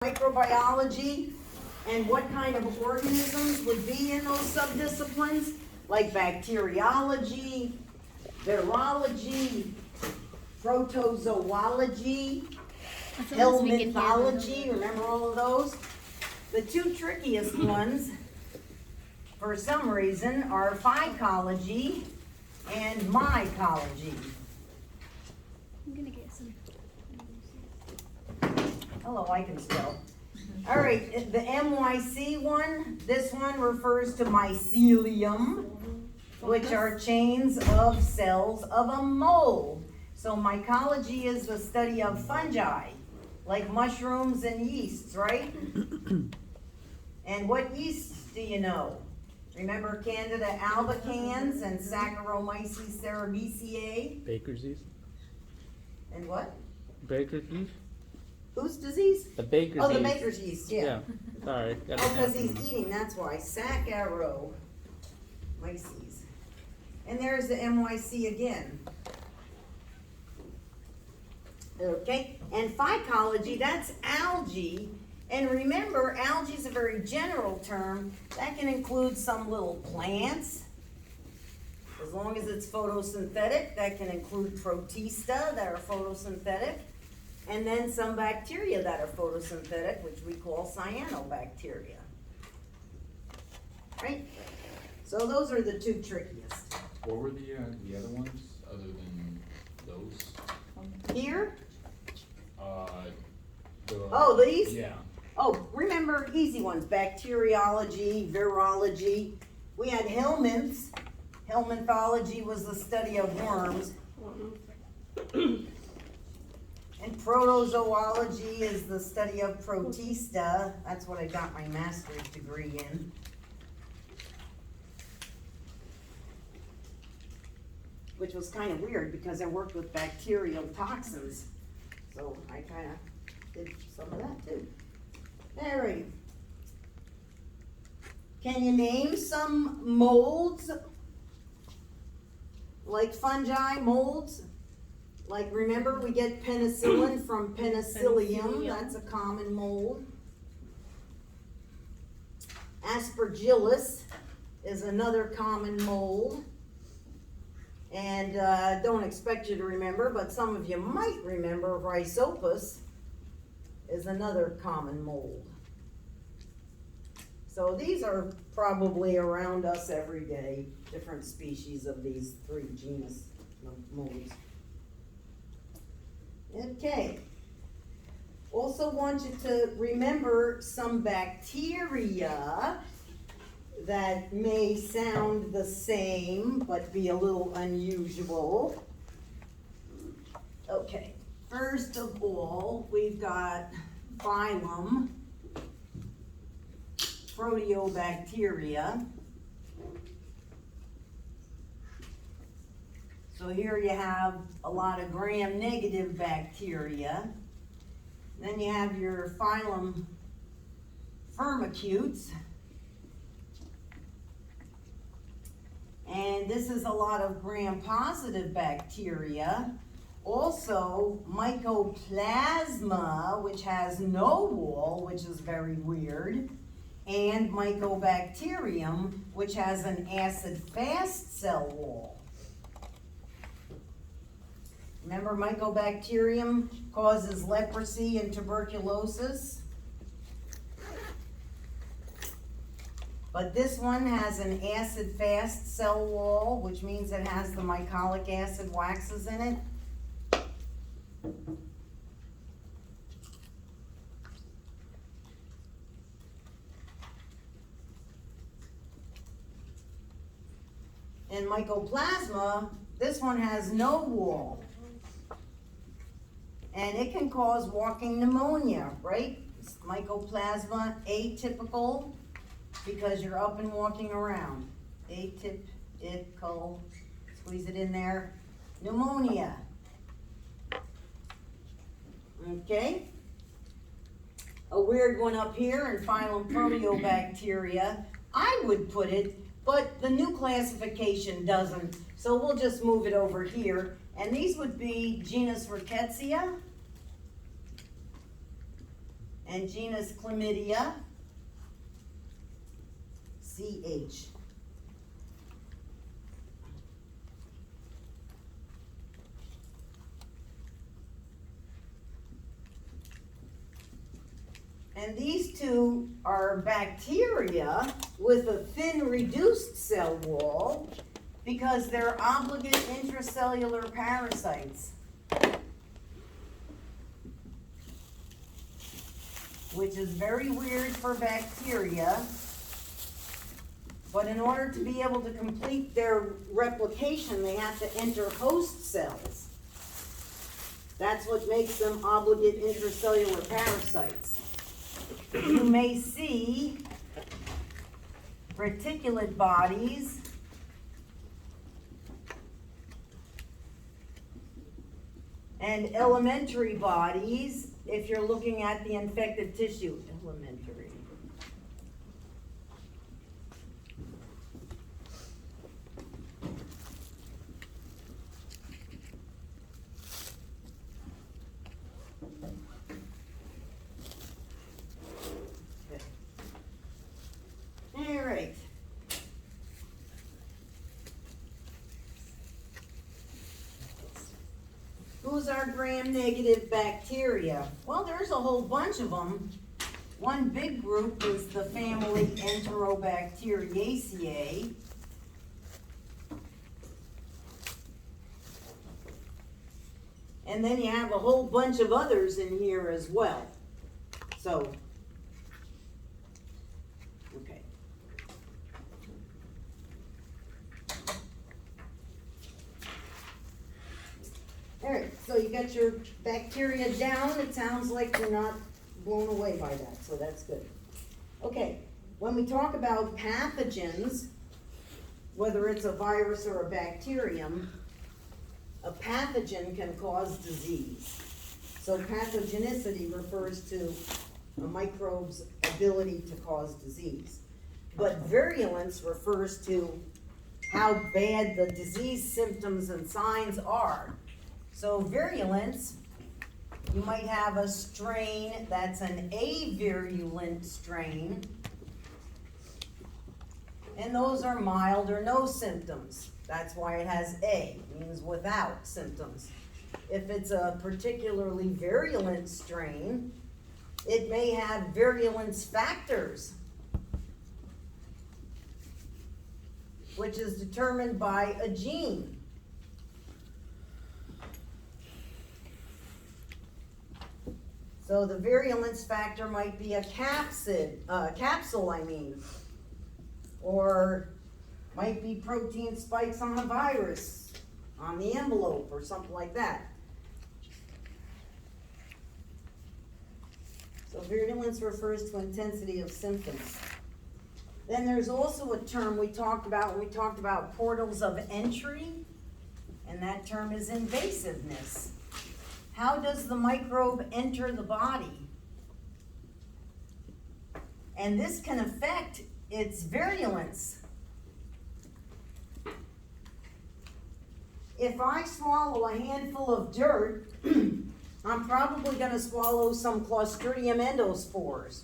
Microbiology and what kind of organisms would be in those subdisciplines, like bacteriology, virology, protozoology, helminthology, remember all of those? The two trickiest ones, for some reason, are phycology and mycology. I'm gonna get some. Hello, I can spell. All right, the MYC one, this one refers to mycelium, which are chains of cells of a mold. So mycology is the study of fungi, like mushrooms and yeasts, right? And what yeasts do you know? Remember Candida albicans and Saccharomyces cerevisiae? Baker's yeast. And what? Baker's yeast? Whose disease? The baker's yeast. Oh, the baker's yeast, yeah. Sorry. Oh, because he's eating, that's why. Saccharomyces. And there's the MYC again. Okay, and phycology, that's algae. And remember, algae is a very general term. That can include some little plants. As long as it's photosynthetic, that can include protista that are photosynthetic. And then some bacteria that are photosynthetic, which we call cyanobacteria. Right? So those are the two trickiest. What were the other ones other than those? Here? Oh, these? Yeah. Oh, remember easy ones, bacteriology, virology. We had helminths. Helminthology was the study of worms. And protozoology is the study of protista. That's what I got my master's degree in. Which was kind of weird because I worked with bacterial toxins. So I kind of did some of that too. All right. Can you name some molds? Like fungi, molds? Like, remember, we get penicillin from penicillium. That's a common mold. Aspergillus is another common mold. And don't expect you to remember, but some of you might remember Rhizopus is another common mold. So these are probably around us every day, different species of these three genus of molds. Okay. Also want you to remember some bacteria that may sound the same but be a little unusual. Okay. First of all, we've got phylum, Proteobacteria. So here you have a lot of gram-negative bacteria. Then you have your phylum Firmicutes. And this is a lot of gram-positive bacteria. Also, Mycoplasma, which has no wall, which is very weird. And Mycobacterium, which has an acid-fast cell wall. Remember, Mycobacterium causes leprosy and tuberculosis. But this one has an acid-fast cell wall, which means it has the mycolic acid waxes in it. And Mycoplasma, this one has no wall. And it can cause walking pneumonia, right? It's Mycoplasma atypical because you're up and walking around. Atypical, squeeze it in there. Pneumonia. Okay? A weird one up here in phylum Proteobacteria. I would put it, but the new classification doesn't. So we'll just move it over here. And these would be genus Rickettsia and genus Chlamydia, CH. And these two are bacteria with a thin reduced cell wall because they're obligate intracellular parasites, which is very weird for bacteria. But in order to be able to complete their replication, they have to enter host cells. That's what makes them obligate intracellular parasites. You may see reticulate bodies and elementary bodies if you're looking at the infected tissue. Elementary. All right. Who's our gram-negative bacteria? Well, there's a whole bunch of them. One big group is the family Enterobacteriaceae. And then you have a whole bunch of others in here as well. So, okay. All right, so you got your bacteria down. It sounds like you're not blown away by that, so that's good. Okay, when we talk about pathogens, whether it's a virus or a bacterium, a pathogen can cause disease. So pathogenicity refers to a microbe's ability to cause disease. But virulence refers to how bad the disease symptoms and signs are. So virulence, you might have a strain that's an avirulent strain, and those are mild or no symptoms. That's why it has A, means without symptoms. If it's a particularly virulent strain, it may have virulence factors, which is determined by a gene. So the virulence factor might be a capsule, or might be protein spikes on a virus, on the envelope, or something like that. So virulence refers to intensity of symptoms. Then there's also a term we talked about when we talked about portals of entry, and that term is invasiveness. How does the microbe enter the body? And this can affect its virulence. If I swallow a handful of dirt, I'm probably going to swallow some Clostridium endospores.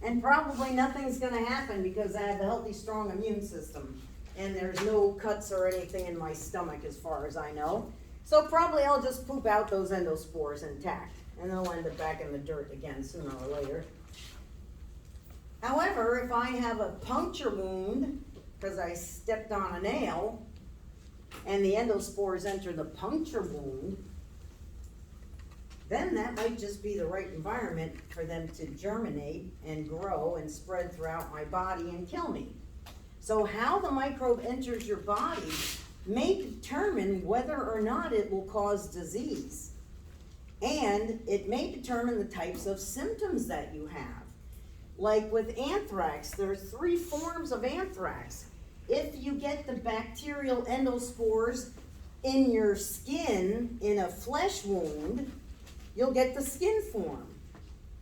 And probably nothing's going to happen because I have a healthy, strong immune system. And there's no cuts or anything in my stomach as far as I know. So probably I'll just poop out those endospores intact. And they'll end up back in the dirt again sooner or later. However, if I have a puncture wound because I stepped on a nail, and the endospores enter the puncture wound, then that might just be the right environment for them to germinate and grow and spread throughout my body and kill me. So how the microbe enters your body may determine whether or not it will cause disease. And it may determine the types of symptoms that you have. Like with anthrax, there are 3 forms of anthrax. If you get the bacterial endospores in your skin in a flesh wound, you'll get the skin form.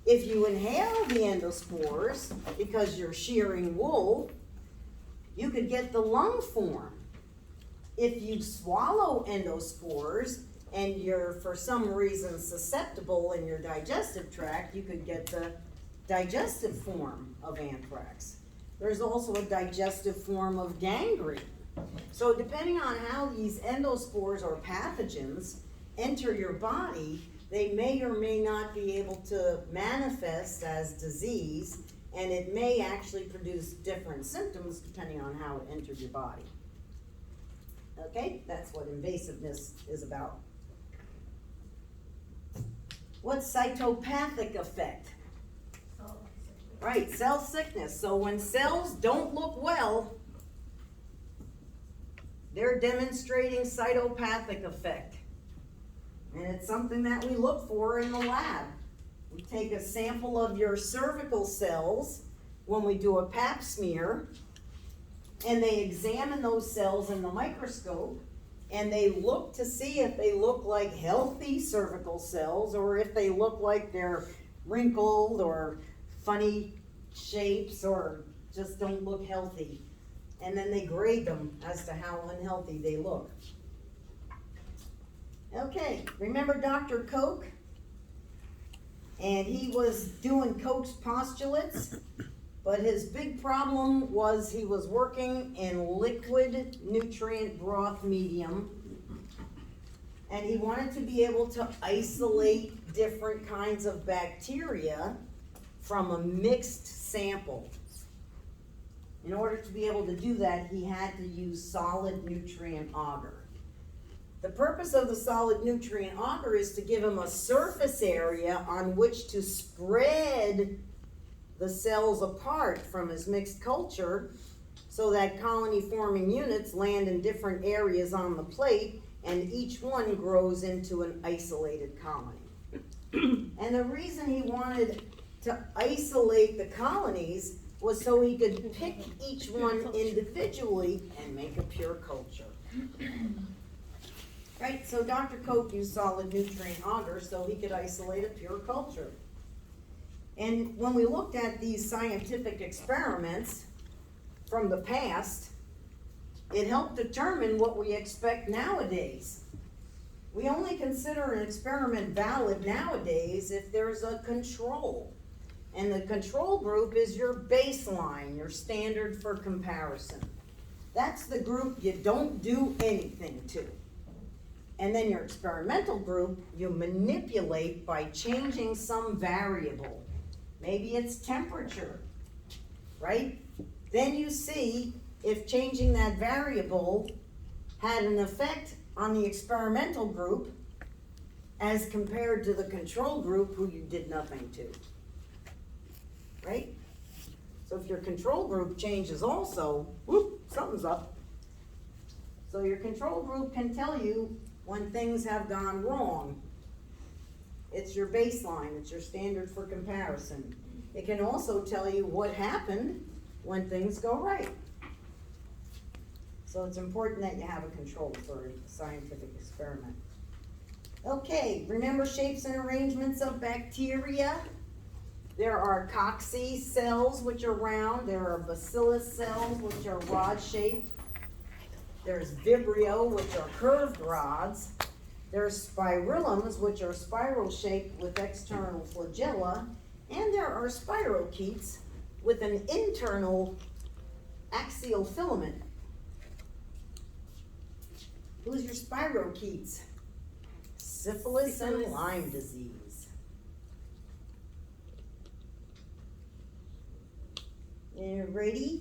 If you inhale the endospores because you're shearing wool, you could get the lung form. If you swallow endospores, and you're for some reason susceptible in your digestive tract, you could get the digestive form of anthrax. There's also a digestive form of gangrene. So depending on how these endospores or pathogens enter your body, they may or may not be able to manifest as disease, and it may actually produce different symptoms depending on how it entered your body. Okay, that's what invasiveness is about. What's cytopathic effect? Right, cell sickness. So when cells don't look well, they're demonstrating cytopathic effect. And it's something that we look for in the lab. We take a sample of your cervical cells when we do a pap smear, and they examine those cells in the microscope, and they look to see if they look like healthy cervical cells or if they look like they're wrinkled or funny shapes or just don't look healthy. And then they grade them as to how unhealthy they look. Okay, remember Dr. Koch? And he was doing Koch's postulates, but his big problem was he was working in liquid nutrient broth medium, and he wanted to be able to isolate different kinds of bacteria from a mixed sample. In order to be able to do that, he had to use solid nutrient agar. The purpose of the solid nutrient agar is to give him a surface area on which to spread the cells apart from his mixed culture so that colony forming units land in different areas on the plate and each one grows into an isolated colony. And the reason he wanted to isolate the colonies was so he could pick each one individually and make a pure culture. Right, so Dr. Koch used solid nutrient agar so he could isolate a pure culture. And when we looked at these scientific experiments from the past, it helped determine what we expect nowadays. We only consider an experiment valid nowadays if there's a control. And the control group is your baseline, your standard for comparison. That's the group you don't do anything to. And then your experimental group, you manipulate by changing some variable. Maybe it's temperature, right? Then you see if changing that variable had an effect on the experimental group as compared to the control group who you did nothing to, right? So if your control group changes also, whoop, something's up. So your control group can tell you when things have gone wrong. It's your baseline, it's your standard for comparison. It can also tell you what happened when things go right. So it's important that you have a control for a scientific experiment. Okay, remember shapes and arrangements of bacteria? There are cocci cells, which are round. There are bacillus cells, which are rod-shaped. There's vibrio, which are curved rods. There's spirillums, which are spiral-shaped with external flagella. And there are spirochetes with an internal axial filament. Who's your spirochetes? Syphilis and Lyme disease. You ready?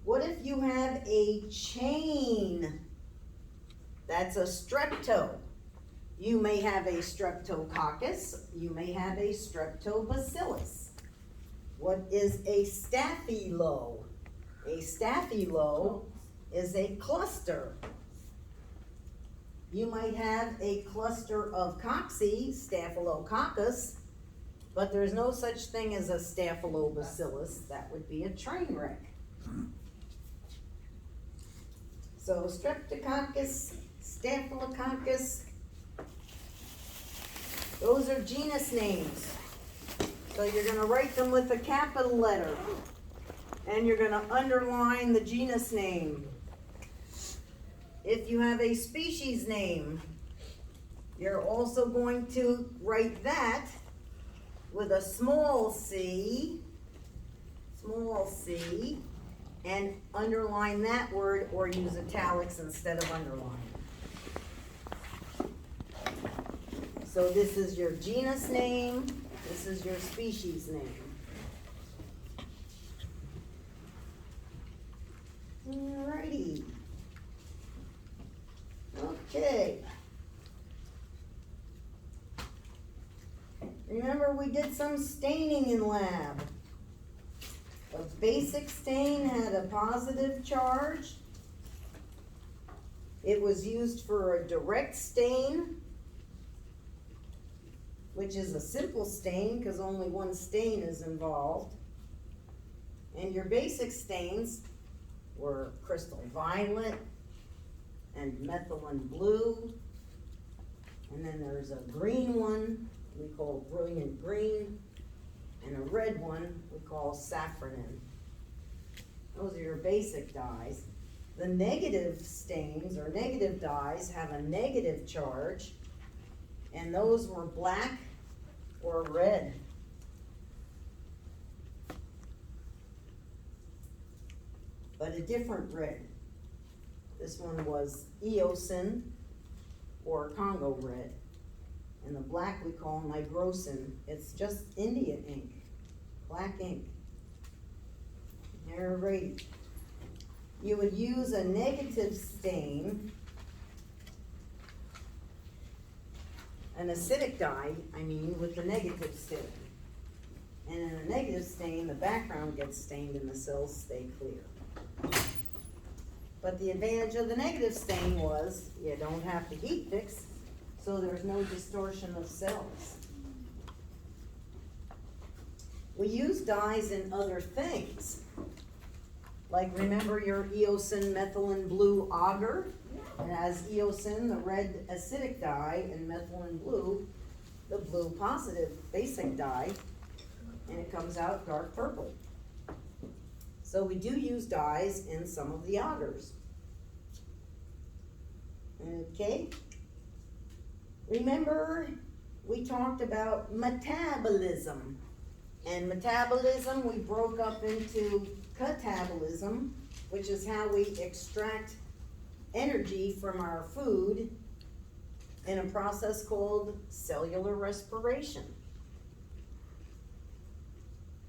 What if you have a chain? That's a strepto. You may have a streptococcus. You may have a streptobacillus. What is a staphylo? A staphylo is a cluster. You might have a cluster of cocci, staphylococcus, but there's no such thing as a staphylobacillus. That would be a train wreck. So streptococcus, staphylococcus, those are genus names. So you're going to write them with a capital letter, and you're going to underline the genus name. If you have a species name, You're also going to write that with a small c, and underline that word or use italics instead of underline. So this is your genus name, this is your species name. Alrighty. Okay. Remember, we did some staining in lab. A basic stain had a positive charge. It was used for a direct stain, which is a simple stain because only one stain is involved. And your basic stains were crystal violet and methylene blue. And then there's a green one we call brilliant green, and a red one we call saffronin. Those are your basic dyes. The negative stains or negative dyes have a negative charge, and those were black or red. But a different red. This one was eosin or Congo red. And the black we call nigrosin. It's just India ink, black ink. Alright. You would use a negative stain, an acidic dye, with the negative stain. And in a negative stain, the background gets stained and the cells stay clear. But the advantage of the negative stain was you don't have to heat fix, so there's no distortion of cells. We use dyes in other things. Like remember your eosin methylene blue agar? It has eosin, the red acidic dye, and methylene blue, the blue positive basic dye, and it comes out dark purple. So we do use dyes in some of the agars. Okay? Remember, we talked about metabolism. And metabolism we broke up into catabolism, which is how we extract energy from our food in a process called cellular respiration.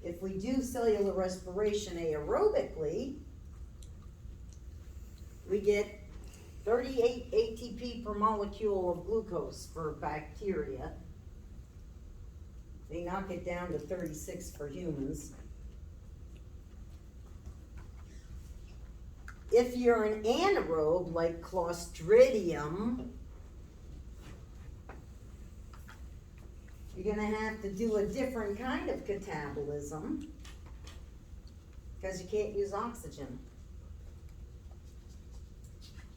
If we do cellular respiration aerobically, we get 38 ATP per molecule of glucose for bacteria. They knock it down to 36 for humans. If you're an anaerobe like Clostridium, you're gonna have to do a different kind of catabolism because you can't use oxygen.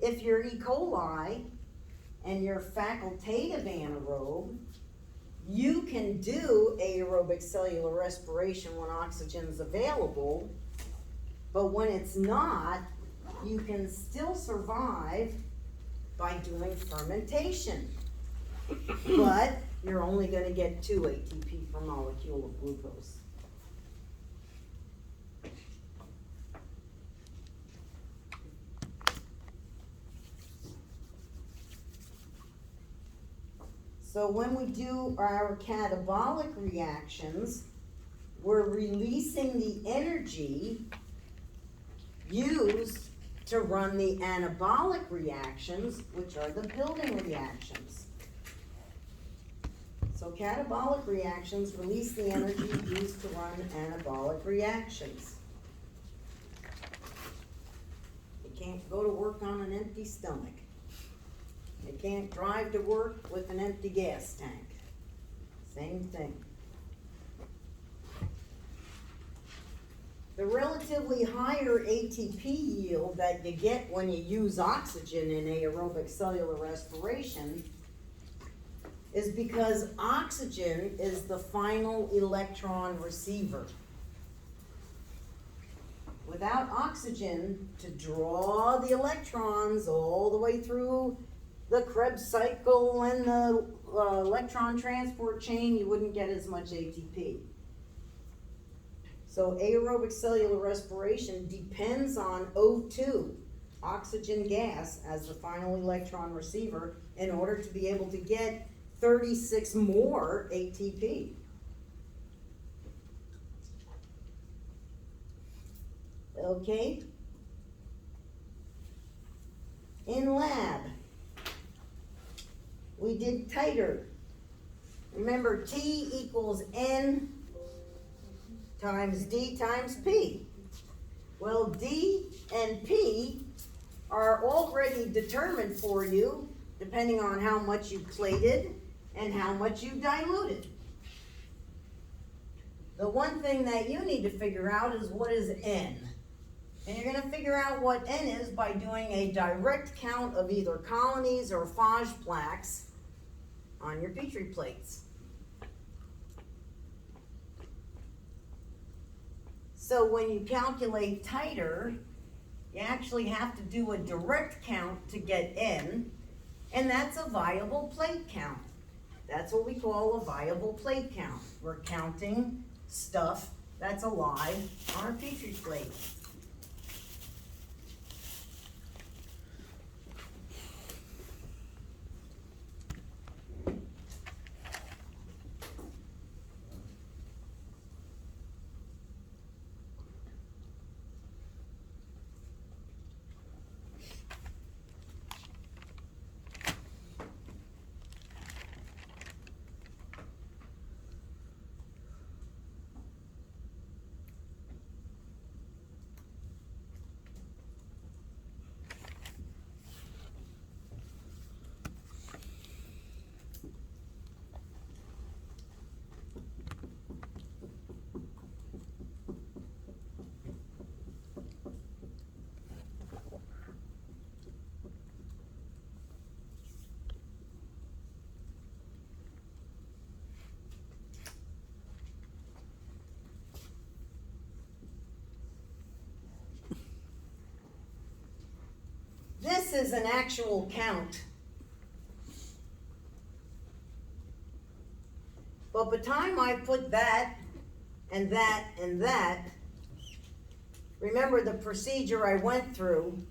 If you're E. coli and you're facultative anaerobe, you can do aerobic cellular respiration when oxygen's available, but when it's not, you can still survive by doing fermentation. But you're only gonna get 2 ATP per molecule of glucose. So when we do our catabolic reactions, we're releasing the energy used to run the anabolic reactions, which are the building reactions. So catabolic reactions release the energy used to run anabolic reactions. You can't go to work on an empty stomach. You can't drive to work with an empty gas tank. Same thing. The relatively higher ATP yield that you get when you use oxygen in aerobic cellular respiration is because oxygen is the final electron receiver. Without oxygen to draw the electrons all the way through the Krebs cycle and the electron transport chain, you wouldn't get as much ATP. So aerobic cellular respiration depends on O2, oxygen gas, as the final electron receiver in order to be able to get 36 more ATP. Okay? In lab, we did titer. Remember, T equals N times D times P. Well, D and P are already determined for you depending on how much you plated and how much you diluted. The one thing that you need to figure out is what is N. And you're going to figure out what N is by doing a direct count of either colonies or phage plaques on your Petri plates. So when you calculate titer, you actually have to do a direct count to get N, and that's a viable plate count. That's what we call a viable plate count. We're counting stuff that's alive on our Petri plate. This is an actual count. But by the time I put that, and that, and that, remember the procedure I went through,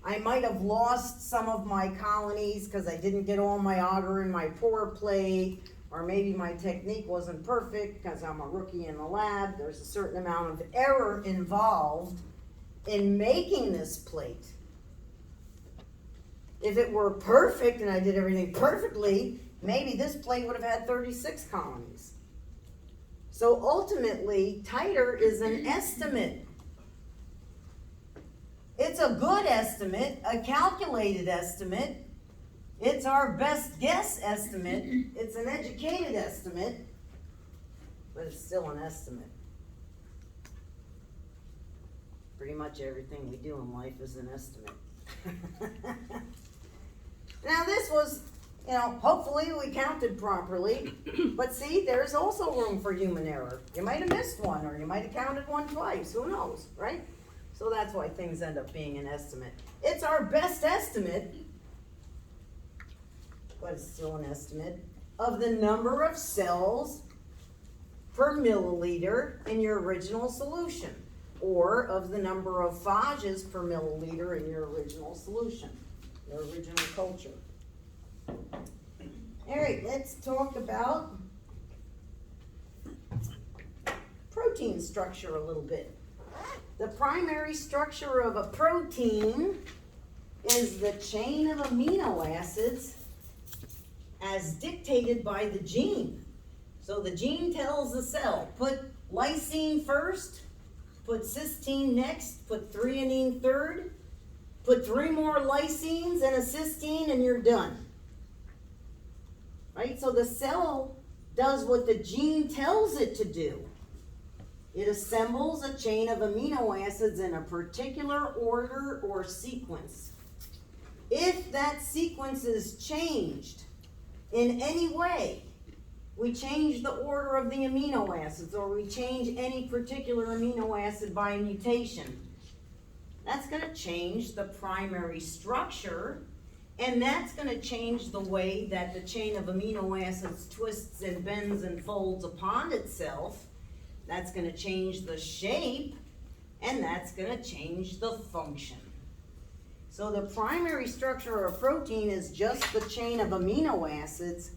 I might have lost some of my colonies because I didn't get all my agar in my pour plate, or maybe my technique wasn't perfect because I'm a rookie in the lab. There's a certain amount of error involved in making this plate. If it were perfect and I did everything perfectly, maybe this plate would have had 36 colonies. So ultimately, titer is an estimate. It's a good estimate, a calculated estimate. It's our best guess estimate. It's an educated estimate, but it's still an estimate. Pretty much everything we do in life is an estimate. Now this was, hopefully we counted properly, but see, there's also room for human error. You might have missed one, or you might have counted one twice, who knows, right? So that's why things end up being an estimate. It's our best estimate, but it's still an estimate, of the number of cells per milliliter in your original solution, or of the number of phages per milliliter in your original solution, your original culture. All right, let's talk about protein structure a little bit. The primary structure of a protein is the chain of amino acids as dictated by the gene. So the gene tells the cell, put lysine first, put cysteine next, put threonine third, put 3 more lysines and a cysteine, and you're done. Right? So the cell does what the gene tells it to do. It assembles a chain of amino acids in a particular order or sequence. If that sequence is changed in any way, we change the order of the amino acids, or we change any particular amino acid by mutation, that's going to change the primary structure And that's gonna change the way that the chain of amino acids twists and bends and folds upon itself. That's gonna change the shape, and that's gonna change the function. So the primary structure of a protein is just the chain of amino acids,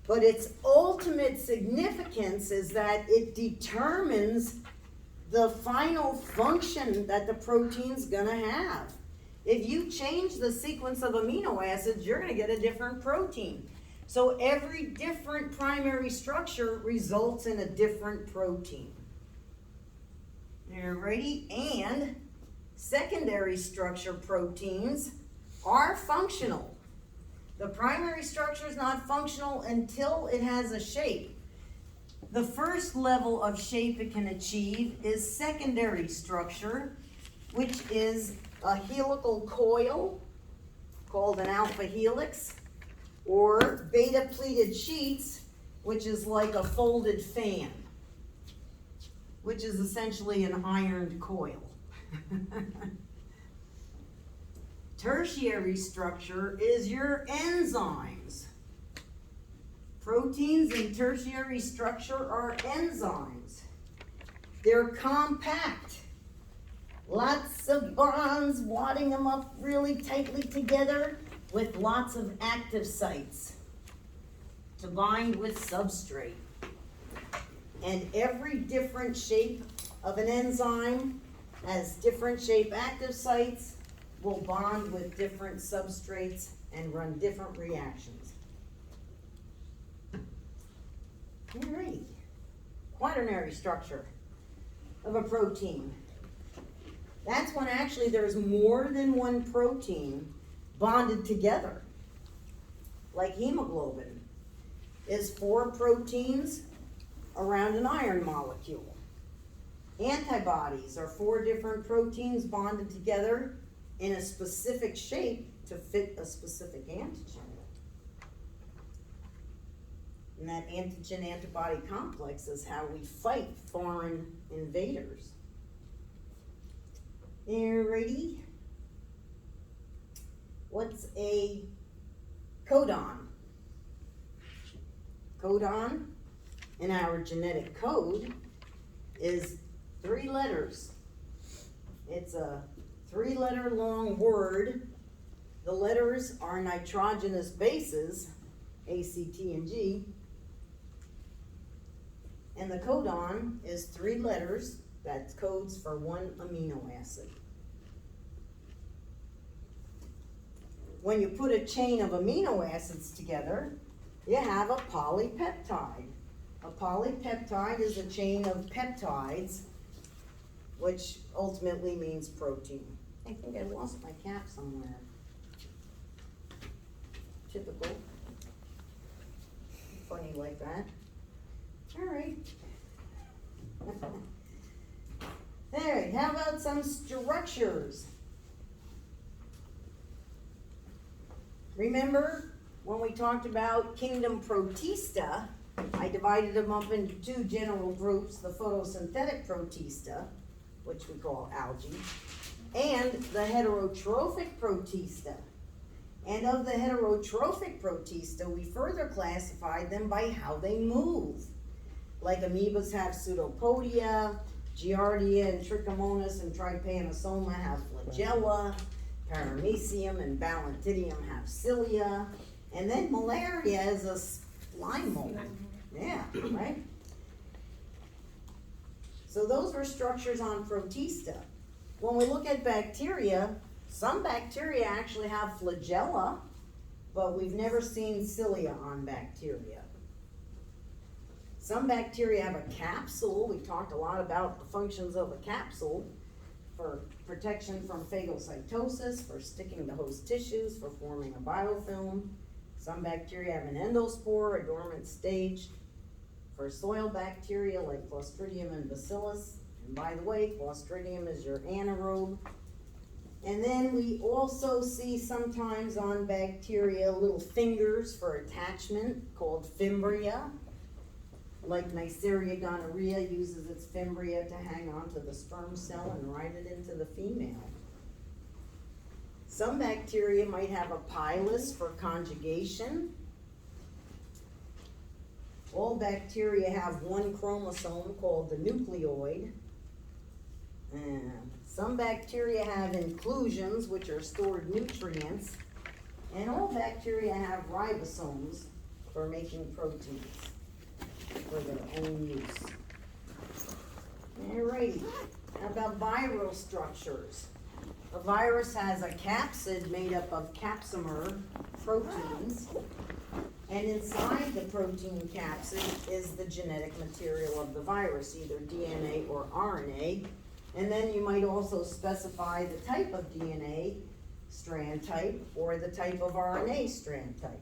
but its ultimate significance is that it determines the final function that the protein's gonna have. If you change the sequence of amino acids, you're gonna get a different protein. So every different primary structure results in a different protein. Alrighty, and secondary structure proteins are functional. The primary structure is not functional until it has a shape. The first level of shape it can achieve is secondary structure, which is a helical coil called an alpha helix, or beta pleated sheets, which is like a folded fan, which is essentially an ironed coil. Tertiary structure is your enzymes. Proteins in tertiary structure are enzymes. They're compact. Lots of bonds, wadding them up really tightly together with lots of active sites to bind with substrate. And every different shape of an enzyme has different shape active sites, will bond with different substrates and run different reactions. Alrighty, quaternary structure of a protein. That's when actually there's more than one protein bonded together. Like hemoglobin is 4 proteins around an iron molecule. Antibodies are 4 different proteins bonded together in a specific shape to fit a specific antigen. And that antigen-antibody complex is how we fight foreign invaders. Alrighty. What's a codon? Codon in our genetic code is 3 letters. It's a 3-letter long word. The letters are nitrogenous bases, A, C, T, and G. And the codon is 3 letters that codes for 1 amino acid. When you put a chain of amino acids together, you have a polypeptide. A polypeptide is a chain of peptides, which ultimately means protein. I think I lost my cap somewhere. Typical. Funny like that. All right. All right, how about some structures? Remember when we talked about kingdom Protista, I divided them up into 2 general groups, the photosynthetic Protista, which we call algae, and the heterotrophic Protista. And of the heterotrophic Protista, we further classified them by how they move. Like amoebas have pseudopodia, Giardia and Trichomonas and Trypanosoma have flagella, Paramecium and Balantidium have cilia, and then malaria is a slime mold. Yeah, right? So those were structures on Protista. When we look at bacteria, some bacteria actually have flagella, but we've never seen cilia on bacteria. Some bacteria have a capsule. We talked a lot about the functions of a capsule for protection from phagocytosis, for sticking to host tissues, for forming a biofilm. Some bacteria have an endospore, a dormant stage. For soil bacteria like Clostridium and Bacillus, and by the way, Clostridium is your anaerobe. And then we also see sometimes on bacteria little fingers for attachment called fimbria. Like Neisseria gonorrhea uses its fimbria to hang onto the sperm cell and ride it into the female. Some bacteria might have a pilus for conjugation. All bacteria have one chromosome called the nucleoid. And some bacteria have inclusions, which are stored nutrients. And all bacteria have ribosomes for making proteins for their own use. Alrighty, how about viral structures? A virus has a capsid made up of capsomer proteins, and inside the protein capsid is the genetic material of the virus, either DNA or RNA. And then you might also specify the type of DNA strand type or the type of RNA strand type.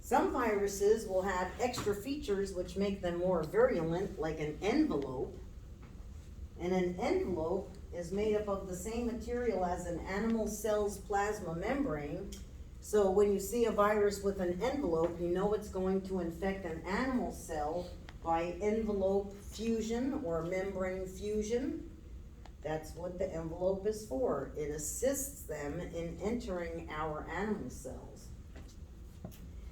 Some viruses will have extra features which make them more virulent, like an envelope. And an envelope is made up of the same material as an animal cell's plasma membrane. So when you see a virus with an envelope, you know it's going to infect an animal cell by envelope fusion or membrane fusion. That's what the envelope is for. It assists them in entering our animal cells.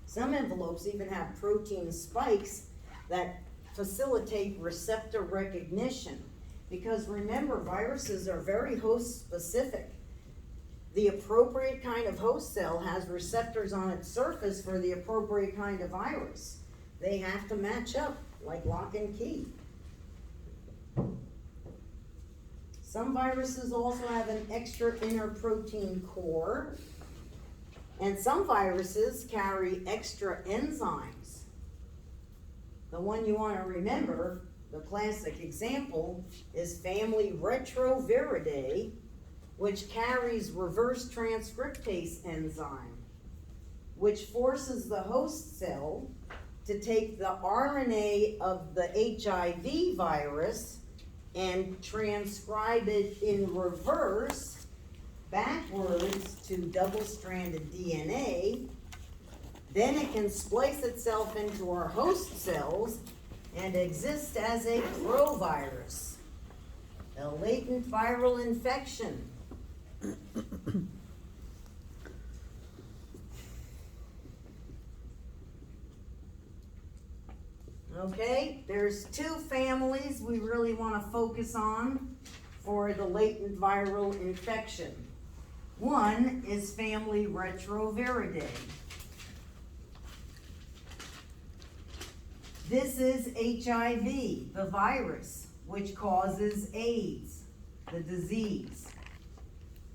Some envelopes even have protein spikes that facilitate receptor recognition. Because remember, viruses are very host specific. The appropriate kind of host cell has receptors on its surface for the appropriate kind of virus. They have to match up like lock and key. Some viruses also have an extra inner protein core, and some viruses carry extra enzymes. The one you want to remember, the classic example, is family Retroviridae, which carries reverse transcriptase enzyme, which forces the host cell to take the RNA of the HIV virus and transcribe it in reverse backwards to double-stranded DNA. Then it can splice itself into our host cells and exist as a provirus, a latent viral infection. Okay, there's two families we really want to focus on for the latent viral infection. One is family Retroviridae. This is HIV, the virus, which causes AIDS, the disease.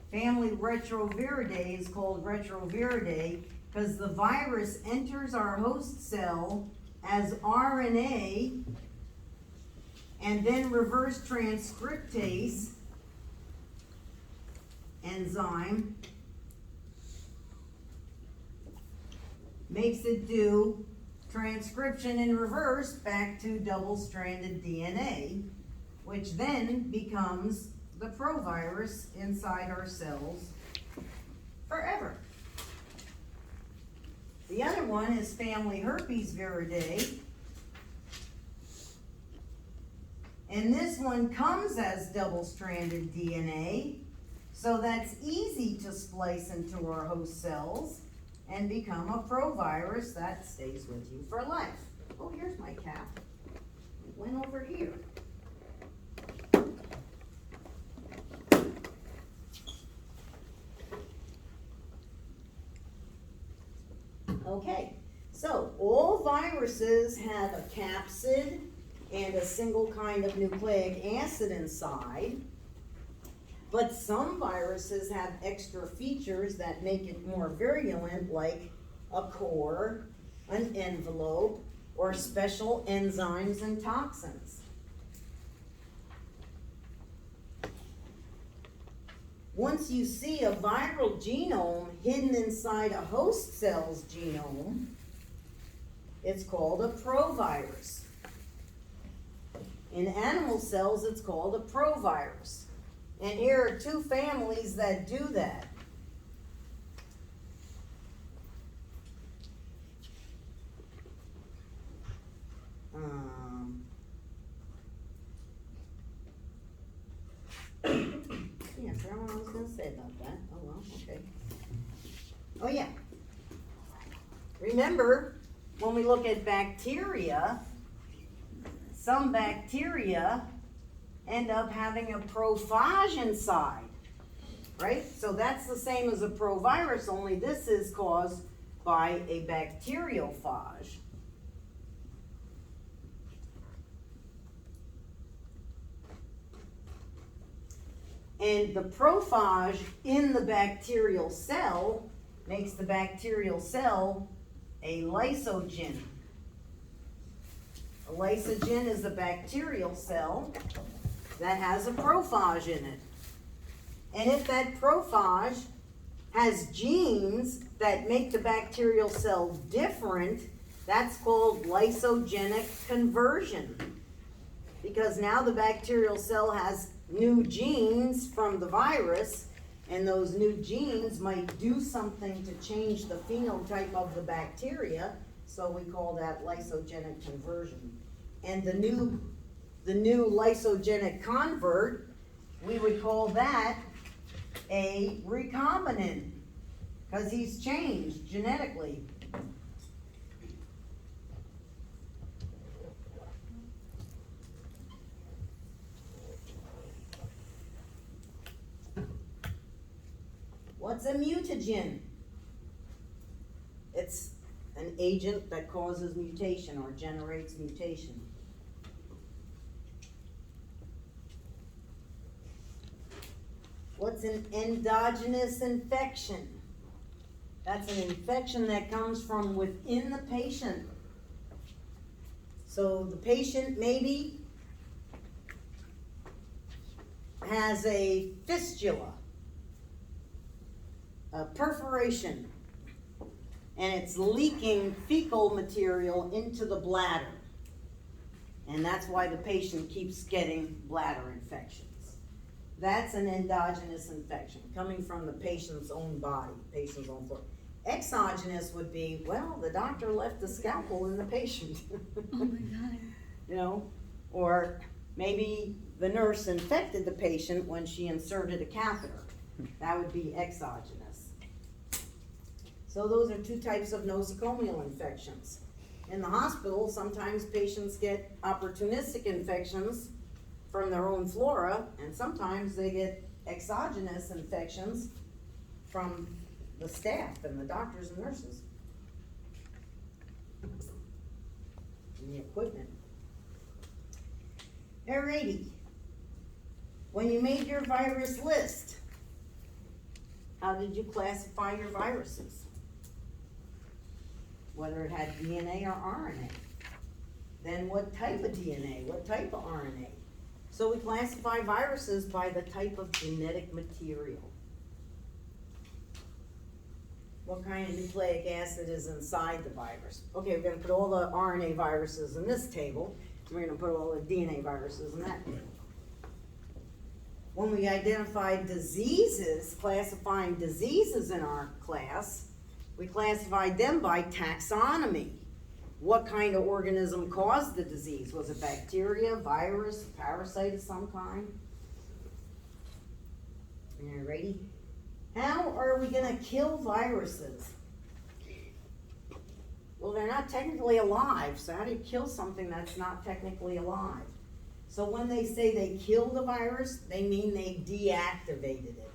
Family Retroviridae is called Retroviridae because the virus enters our host cell as RNA, and then reverse transcriptase enzyme makes it do transcription in reverse back to double-stranded DNA, which then becomes the provirus inside our cells forever. The other one is family Herpes viridae, and this one comes as double-stranded DNA, so that's easy to splice into our host cells and become a provirus that stays with you for life. Oh, here's my cap. It went over here. Okay, so all viruses have a capsid and a single kind of nucleic acid inside, but some viruses have extra features that make it more virulent, like a core, an envelope, or special enzymes and toxins. Once you see a viral genome hidden inside a host cell's genome, it's called a provirus. In animal cells, it's called a provirus. And here are two families that do that. Yeah, I forgot what I was going to say. say about that? Oh, well, okay. Oh, yeah. Remember, when we look at bacteria, some bacteria end up having a prophage inside, right? So that's the same as a provirus, only this is caused by a bacteriophage. And the prophage in the bacterial cell makes the bacterial cell a lysogen. A lysogen is a bacterial cell that has a prophage in it. And if that prophage has genes that make the bacterial cell different, that's called lysogenic conversion. Because now the bacterial cell has new genes from the virus, and those new genes might do something to change the phenotype of the bacteria, so we call that lysogenic conversion. And the new lysogenic convert, we would call that a recombinant, because he's changed genetically. What's a mutagen? It's an agent that causes mutation or generates mutation. What's an endogenous infection? That's an infection that comes from within the patient. So the patient maybe has a fistula, a perforation, and it's leaking fecal material into the bladder. And that's why the patient keeps getting bladder infections. That's an endogenous infection coming from the patient's own body, patient's own floor. Exogenous would be, well, the doctor left the scalpel in the patient. Oh my God. You know, or maybe the nurse infected the patient when she inserted a catheter. That would be exogenous. So those are two types of nosocomial infections. In the hospital, sometimes patients get opportunistic infections from their own flora, and sometimes they get exogenous infections from the staff and the doctors and nurses. And the equipment. Alrighty. When you made your virus list, how did you classify your viruses? Whether it had DNA or RNA. Then what type of DNA, what type of RNA? So we classify viruses by the type of genetic material. What kind of nucleic acid is inside the virus? Okay, we're gonna put all the RNA viruses in this table, and we're gonna put all the DNA viruses in that table. When we identified diseases, classifying diseases in our class, we classified them by taxonomy. What kind of organism caused the disease? Was it bacteria, virus, parasite of some kind? You ready? How are we gonna kill viruses? Well, they're not technically alive, so how do you kill something that's not technically alive? So when they say they killed the virus, they mean they deactivated it.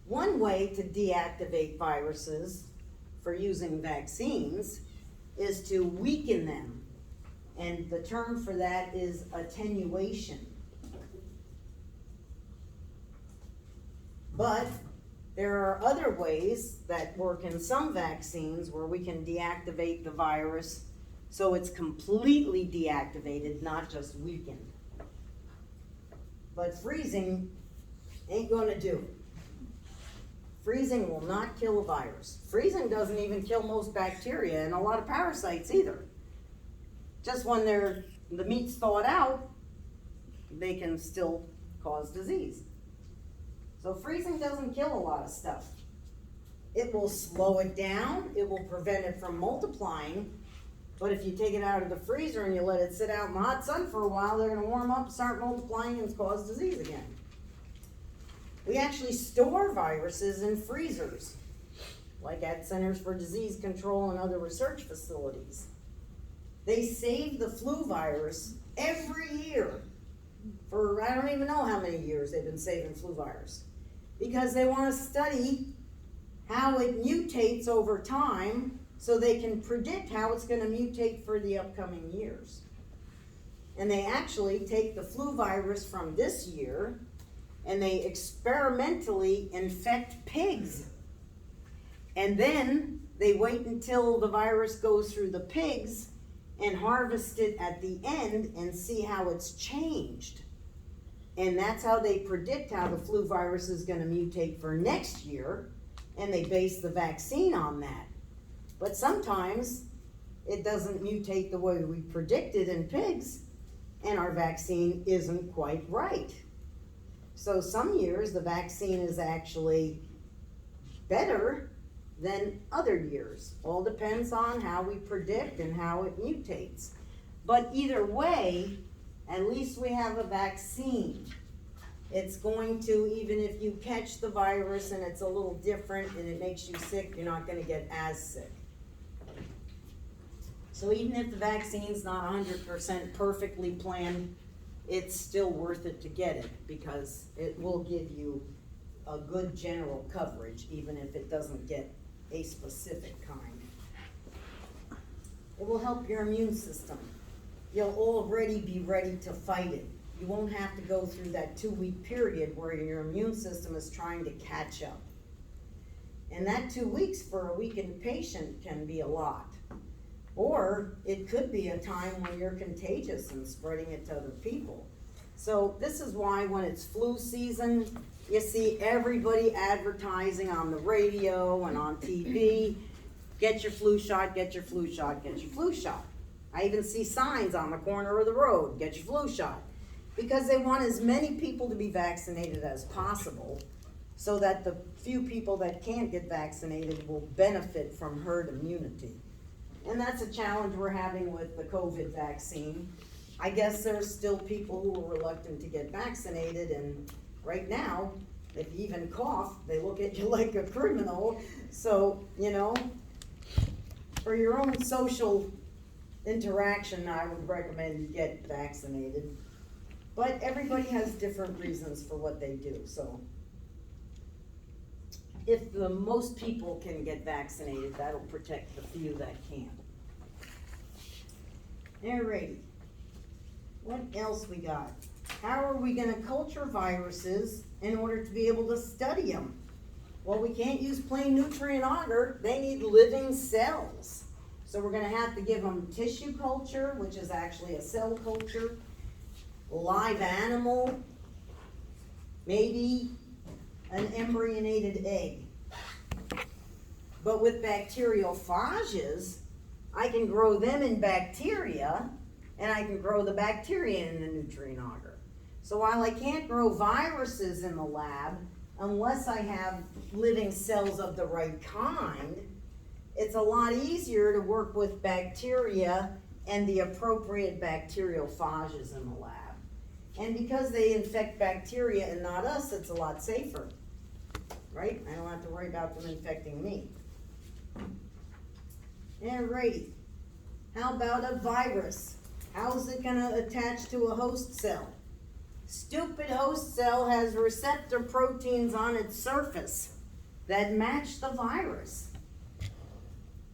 One way to deactivate viruses for using vaccines is to weaken them. And the term for that is attenuation. But there are other ways that work in some vaccines where we can deactivate the virus so it's completely deactivated, not just weakened. But freezing ain't gonna do it. Freezing will not kill a virus. Freezing doesn't even kill most bacteria and a lot of parasites either. Just when the meat's thawed out, they can still cause disease. So freezing doesn't kill a lot of stuff. It will slow it down, it will prevent it from multiplying, but if you take it out of the freezer and you let it sit out in the hot sun for a while, they're gonna warm up, start multiplying, and cause disease again. We actually store viruses in freezers, like at Centers for Disease Control and other research facilities. They save the flu virus every year. For I don't even know how many years they've been saving flu virus. Because they want to study how it mutates over time so they can predict how it's going to mutate for the upcoming years. And they actually take the flu virus from this year and they experimentally infect pigs. And then they wait until the virus goes through the pigs and harvest it at the end and see how it's changed. And that's how they predict how the flu virus is going to mutate for next year, and they base the vaccine on that. But sometimes it doesn't mutate the way we predicted in pigs, and our vaccine isn't quite right. So some years the vaccine is actually better than other years. All depends on how we predict and how it mutates. But either way, at least we have a vaccine. It's going to, even if you catch the virus and it's a little different and it makes you sick, you're not going to get as sick. So even if the vaccine's not 100% perfectly planned, it's still worth it to get it because it will give you a good general coverage, even if it doesn't get a specific kind. It will help your immune system. You'll already be ready to fight it. You won't have to go through that 2-week period where your immune system is trying to catch up. And that 2 weeks for a weakened patient can be a lot. Or it could be a time when you're contagious and spreading it to other people. So this is why when it's flu season, you see everybody advertising on the radio and on TV, get your flu shot, get your flu shot, get your flu shot. I even see signs on the corner of the road, get your flu shot. Because they want as many people to be vaccinated as possible so that the few people that can't get vaccinated will benefit from herd immunity. And that's a challenge we're having with the COVID vaccine. I guess there's still people who are reluctant to get vaccinated, and right now, if you even cough, they look at you like a criminal. So, you know, for your own social interaction, I would recommend you get vaccinated. But everybody has different reasons for what they do, so if the most people can get vaccinated, that'll protect the few that can't. Alrighty, what else we got? How are we gonna culture viruses in order to be able to study them? Well, we can't use plain nutrient agar, they need living cells. So we're gonna have to give them tissue culture, which is actually a cell culture, live animal, maybe an embryonated egg. But with bacteriophages, I can grow them in bacteria, and I can grow the bacteria in the nutrient agar. So while I can't grow viruses in the lab, unless I have living cells of the right kind, it's a lot easier to work with bacteria and the appropriate bacteriophages in the lab. And because they infect bacteria and not us, it's a lot safer, right? I don't have to worry about them infecting me. Alrighty, how about a virus? How's it gonna attach to a host cell? Stupid host cell has receptor proteins on its surface that match the virus.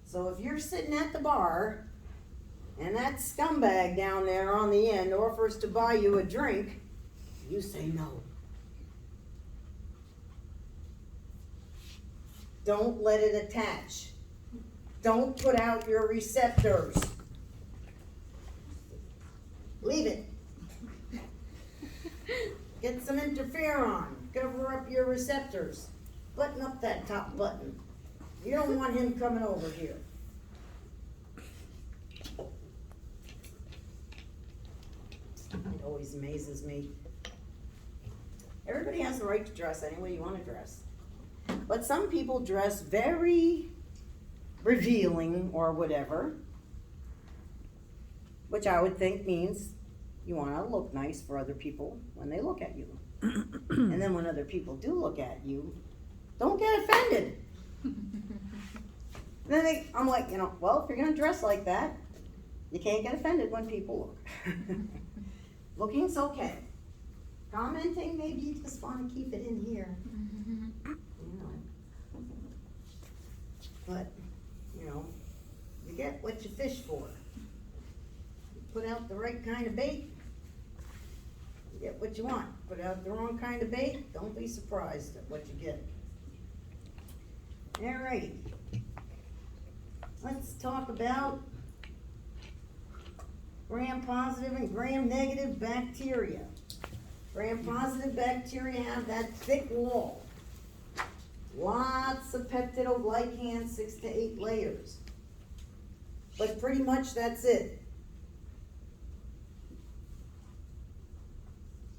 So if you're sitting at the bar and that scumbag down there on the end offers to buy you a drink, you say no. Don't let it attach. Don't put out your receptors. Leave it. Get some interferon. Cover up your receptors. Button up that top button. You don't want him coming over here. It always amazes me. Everybody has the right to dress any way you want to dress. But some people dress very revealing or whatever, which I would think means You wanna look nice for other people when they look at you. And then when other people do look at you, don't get offended. Then I'm like, well, if you're gonna dress like that, you can't get offended when people look. Looking's okay. Commenting, maybe you just wanna keep it in here. But, you get what you fish for. You put out the right kind of bait, you get what you want. Put out the wrong kind of bait, don't be surprised at what you get. Alright, let's talk about gram-positive and gram-negative bacteria. Gram-positive bacteria have that thick wall. Lots of peptidoglycans, 6 to 8 layers. But pretty much that's it.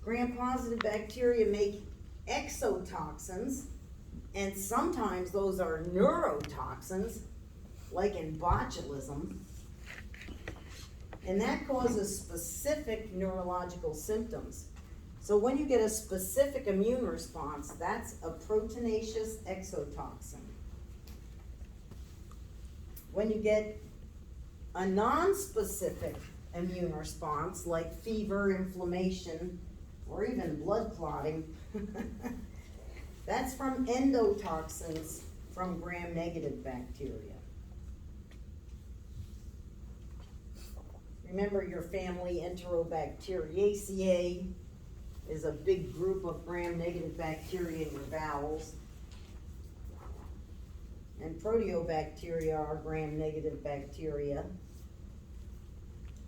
Gram-positive bacteria make exotoxins, and sometimes those are neurotoxins, like in botulism. And that causes specific neurological symptoms. So when you get a specific immune response, that's a proteinaceous exotoxin. When you get a non-specific immune response, like fever, inflammation, or even blood clotting, that's from endotoxins from gram-negative bacteria. Remember your family Enterobacteriaceae is a big group of gram-negative bacteria in your bowels. And proteobacteria are gram-negative bacteria.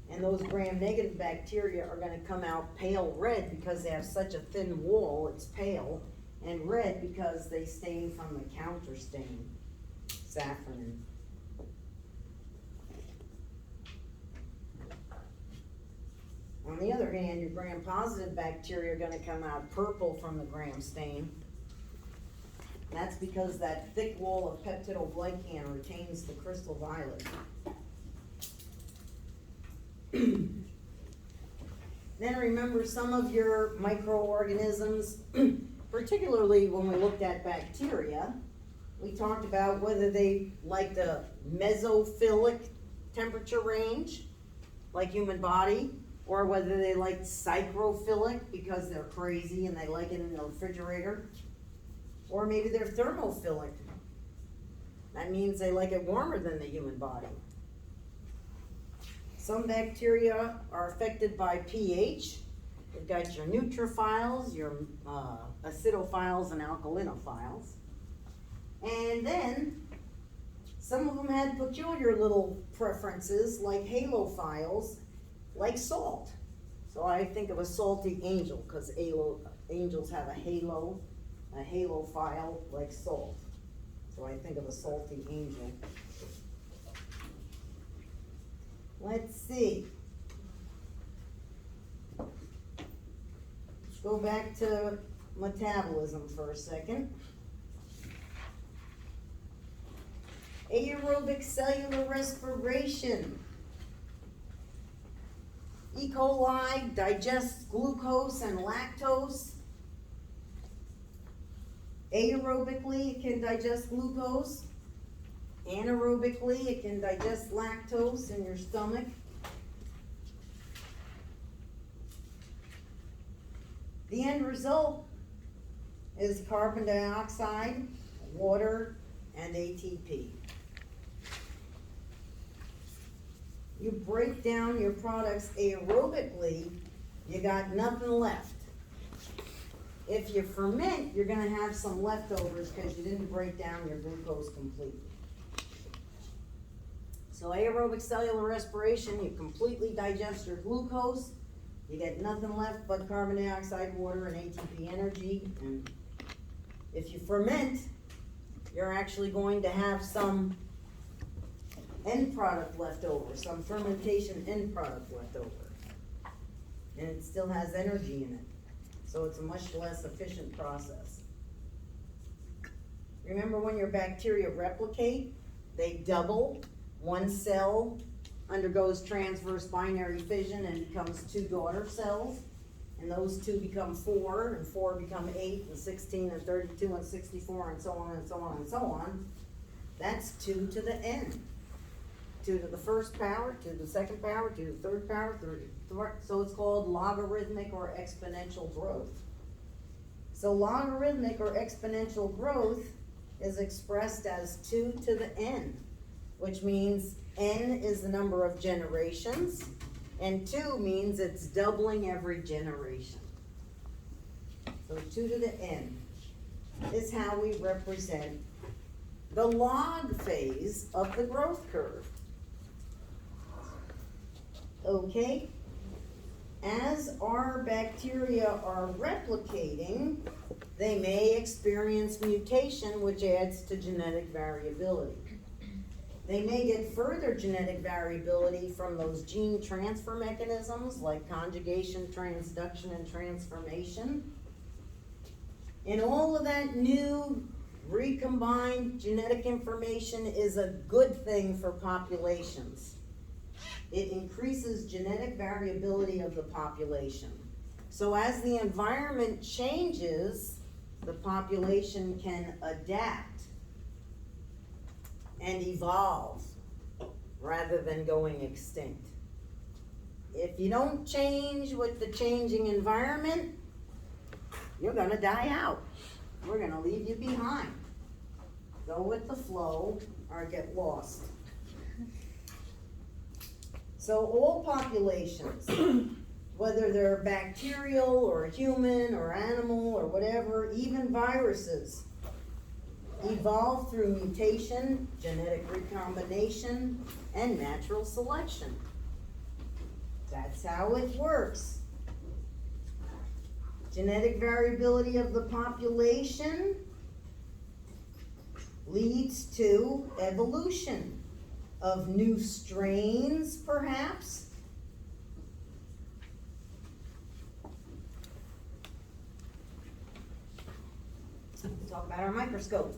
And those gram-negative bacteria are gonna come out pale red because they have such a thin wall, it's pale, and red because they stain from the counter stain, safranin. On the other hand, your gram-positive bacteria are gonna come out purple from the gram stain. That's because that thick wall of peptidoglycan retains the crystal violet. Then remember some of your microorganisms, particularly when we looked at bacteria, we talked about whether they like the mesophilic temperature range, like human body, or whether they like psychrophilic because they're crazy and they like it in the refrigerator. Or maybe they're thermophilic. That means they like it warmer than the human body. Some bacteria are affected by pH. You've got your neutrophiles, your acidophiles, and alkalinophiles. And then some of them had peculiar little preferences, like halophiles, like salt. So I think of a salty angel, because angels have a halophile like salt. So I think of a salty angel. Let's see. Let's go back to metabolism for a second. Aerobic cellular respiration. E. coli digests glucose and lactose. Aerobically, it can digest glucose. Anaerobically, it can digest lactose in your stomach. The end result is carbon dioxide, water, and ATP. You break down your products aerobically, you got nothing left. If you ferment, you're gonna have some leftovers because you didn't break down your glucose completely. So aerobic cellular respiration, you completely digest your glucose, you get nothing left but carbon dioxide, water, and ATP energy. And if you ferment, you're actually going to have some end product left over, some fermentation end product left over. And it still has energy in it. So it's a much less efficient process. Remember when your bacteria replicate, they double one cell undergoes transverse binary fission and becomes 2 daughter cells. And those 2 become 4, and 4 become 8, and 16, and 32, and 64, and so on, and so on, and so on. That's 2 to the n. 2 to the first power, 2 to the second power, 2 to the third power, 3 to the fourth. So it's called logarithmic or exponential growth. So logarithmic or exponential growth is expressed as 2 to the n, which means n is the number of generations, and 2 means it's doubling every generation. So 2 to the n is how we represent the log phase of the growth curve. Okay? As our bacteria are replicating, they may experience mutation, which adds to genetic variability. They may get further genetic variability from those gene transfer mechanisms like conjugation, transduction, and transformation. And all of that new recombined genetic information is a good thing for populations. It increases genetic variability of the population. So as the environment changes, the population can adapt and evolve rather than going extinct. If you don't change with the changing environment, you're gonna die out. We're gonna leave you behind. Go with the flow or get lost. So all populations, whether they're bacterial or human or animal or whatever, even viruses, evolve through mutation, genetic recombination, and natural selection. That's how it works. Genetic variability of the population leads to evolution of new strains, perhaps. Let's talk about our microscope.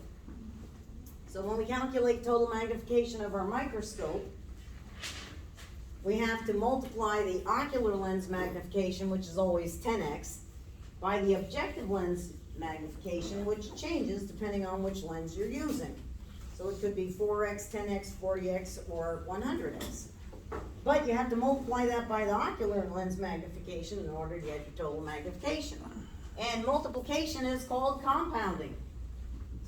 So when we calculate total magnification of our microscope, we have to multiply the ocular lens magnification, which is always 10x, by the objective lens magnification, which changes depending on which lens you're using. So it could be 4x, 10x, 40x, or 100x. But you have to multiply that by the ocular lens magnification in order to get your total magnification. And multiplication is called compounding.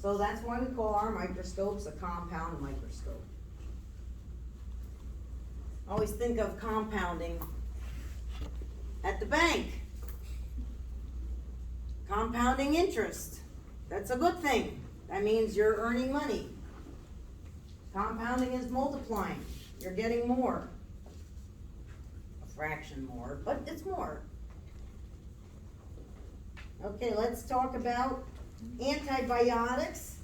So that's why we call our microscopes a compound microscope. Always think of compounding at the bank. Compounding interest. That's a good thing. That means you're earning money. Compounding is multiplying. You're getting more. A fraction more, but it's more. Okay, let's talk about antibiotics.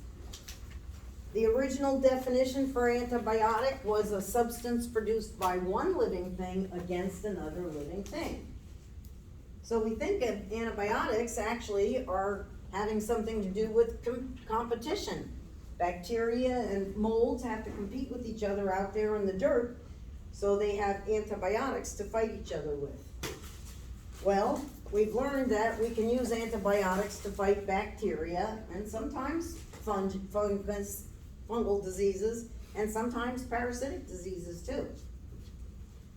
The original definition for antibiotic was a substance produced by one living thing against another living thing. So we think of antibiotics actually are having something to do with competition. Bacteria and molds have to compete with each other out there in the dirt, so they have antibiotics to fight each other with. Well, we've learned that we can use antibiotics to fight bacteria and sometimes fungal diseases and sometimes parasitic diseases too.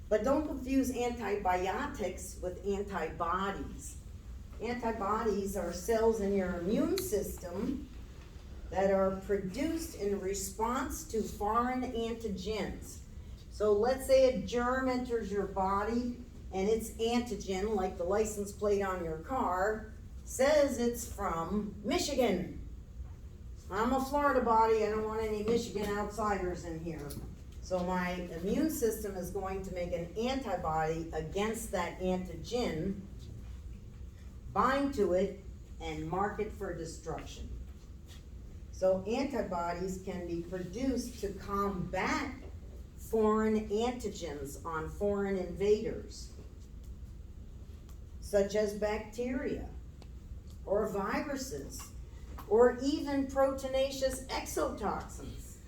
But don't confuse antibiotics with antibodies. Antibodies are cells in your immune system that are produced in response to foreign antigens. So let's say a germ enters your body and its antigen, like the license plate on your car, says it's from Michigan. I'm a Florida body, I don't want any Michigan outsiders in here. So my immune system is going to make an antibody against that antigen, bind to it, and mark it for destruction. So antibodies can be produced to combat foreign antigens on foreign invaders, such as bacteria, or viruses, or even proteinaceous exotoxins.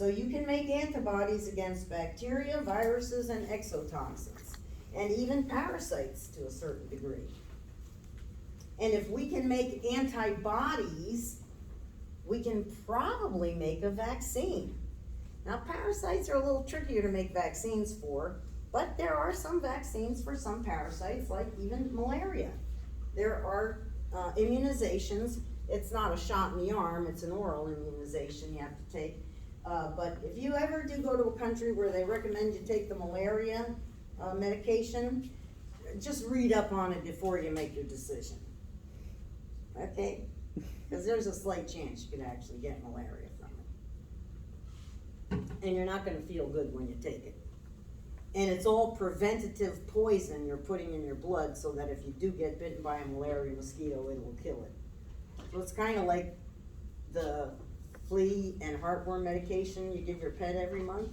So you can make antibodies against bacteria, viruses, and exotoxins, and even parasites to a certain degree. And if we can make antibodies, we can probably make a vaccine. Now, parasites are a little trickier to make vaccines for, but there are some vaccines for some parasites, like even malaria. There are immunizations. It's not a shot in the arm, it's an oral immunization you have to take. But if you ever do go to a country where they recommend you take the malaria medication, just read up on it before you make your decision. Okay? Because there's a slight chance you could actually get malaria from it. And you're not gonna feel good when you take it. And it's all preventative poison you're putting in your blood so that if you do get bitten by a malaria mosquito, it will kill it. So it's kind of like the flea and heartworm medication you give your pet every month.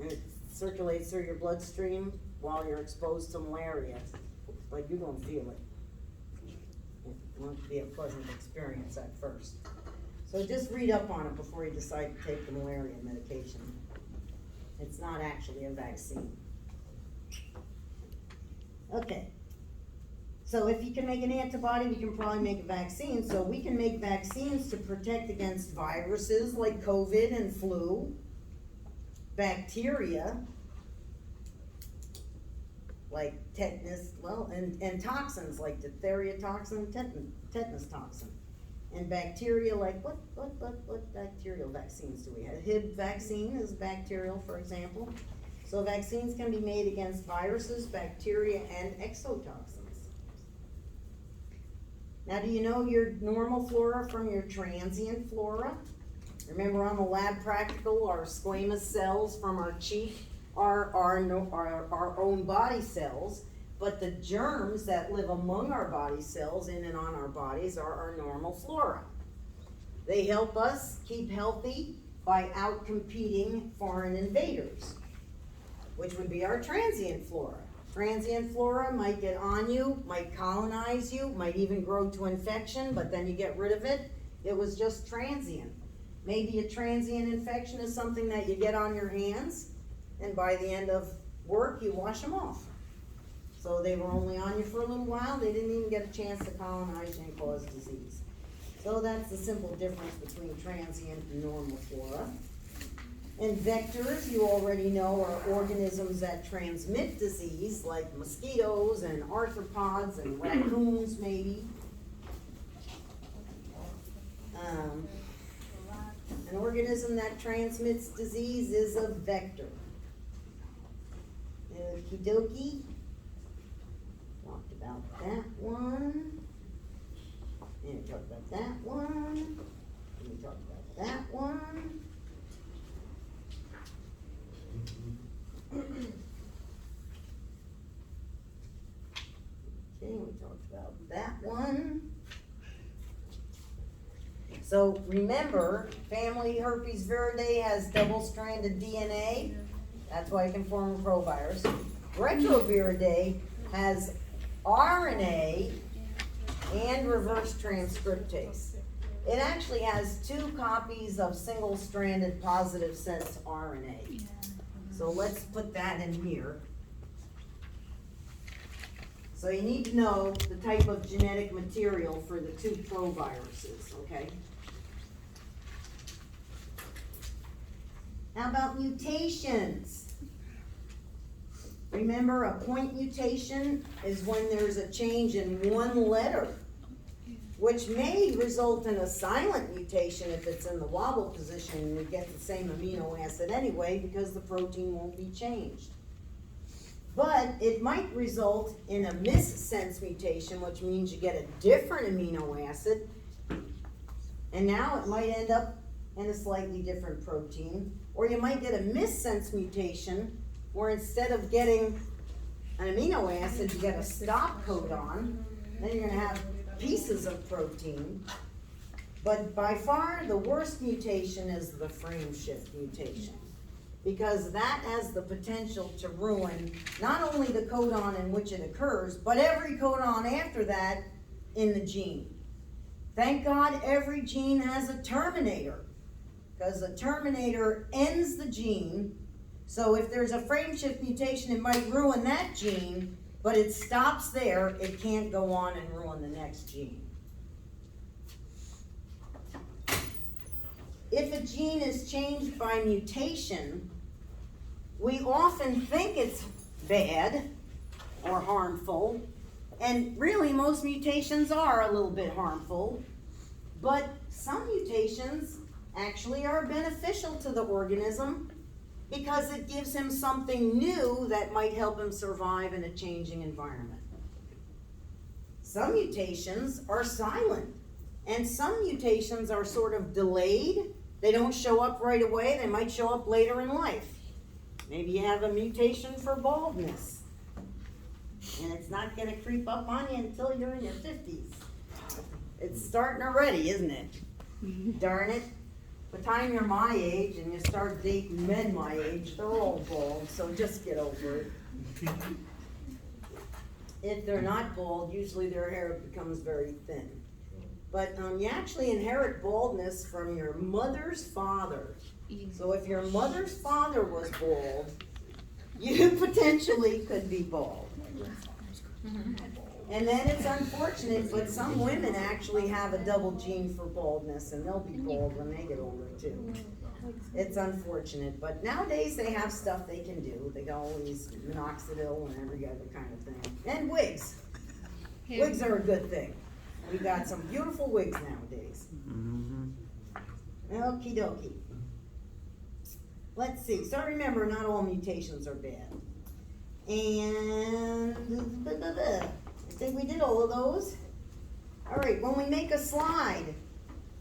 And it circulates through your bloodstream while you're exposed to malaria. But you're gonna feel it. It won't be a pleasant experience at first. So just read up on it before you decide to take the malaria medication. It's not actually a vaccine. Okay. So if you can make an antibody, we can probably make a vaccine. So we can make vaccines to protect against viruses like COVID and flu, bacteria, like tetanus, and toxins like diphtheria toxin, tetanus toxin. And bacteria, like what bacterial vaccines do we have? Hib vaccine is bacterial, for example. So vaccines can be made against viruses, bacteria, and exotoxins. Now, do you know your normal flora from your transient flora? Remember on the lab practical, our squamous cells from our cheek are our own body cells. But the germs that live among our body cells, in and on our bodies, are our normal flora. They help us keep healthy by outcompeting foreign invaders, which would be our transient flora. Transient flora might get on you, might colonize you, might even grow to infection, but then you get rid of it. It was just transient. Maybe a transient infection is something that you get on your hands, and by the end of work, you wash them off. So they were only on you for a little while, they didn't even get a chance to colonize you and cause disease. So that's the simple difference between transient and normal flora. And vectors, you already know, are organisms that transmit disease, like mosquitoes and arthropods and raccoons maybe. An organism that transmits disease is a vector. Okie dokie. Talked about that one. And we talked about that one. And we talked about that one. Okay, we talked about that one. So remember, family herpes viridae has double-stranded DNA. That's why it can form a provirus. Retroviridae has RNA and reverse transcriptase. It actually has 2 copies of single-stranded positive sense RNA. So let's put that in here. So you need to know the type of genetic material for the 2 proviruses, okay? How about mutations? Remember, a point mutation is when there's a change in one letter, which may result in a silent mutation if it's in the wobble position and you get the same amino acid anyway because the protein won't be changed. But it might result in a missense mutation, which means you get a different amino acid, and now it might end up in a slightly different protein. Or you might get a missense mutation where instead of getting an amino acid, you get a stop codon. Then you're going to have pieces of protein. But by far the worst mutation is the frame shift mutation, because that has the potential to ruin not only the codon in which it occurs, but every codon after that in the gene. Thank God every gene has a terminator. because the terminator ends the gene. So if there's a frameshift mutation, it might ruin that gene, but it stops there. It can't go on and ruin the next gene. If a gene is changed by mutation, we often think it's bad or harmful, and really most mutations are a little bit harmful, but some mutations actually are beneficial to the organism because it gives him something new that might help him survive in a changing environment. Some mutations are silent, and some mutations are sort of delayed. They don't show up right away. They might show up later in life. Maybe you have a mutation for baldness, and it's not going to creep up on you until you're in your 50s. It's starting already, isn't it? Darn it. By the time you're my age and you start dating men my age, they're all bald, so just get over it. If they're not bald, usually their hair becomes very thin. But you actually inherit baldness from your mother's father. So if your mother's father was bald, you potentially could be bald. And then it's unfortunate, but some women actually have a double gene for baldness, and they'll be bald when they get older too. It's unfortunate, but nowadays they have stuff they can do. They got all these minoxidil and every other kind of thing. And wigs. Wigs are a good thing. We got some beautiful wigs nowadays. Okie dokie. Let's see. So remember, not all mutations are bad. And I think we did all of those. All right, when we make a slide,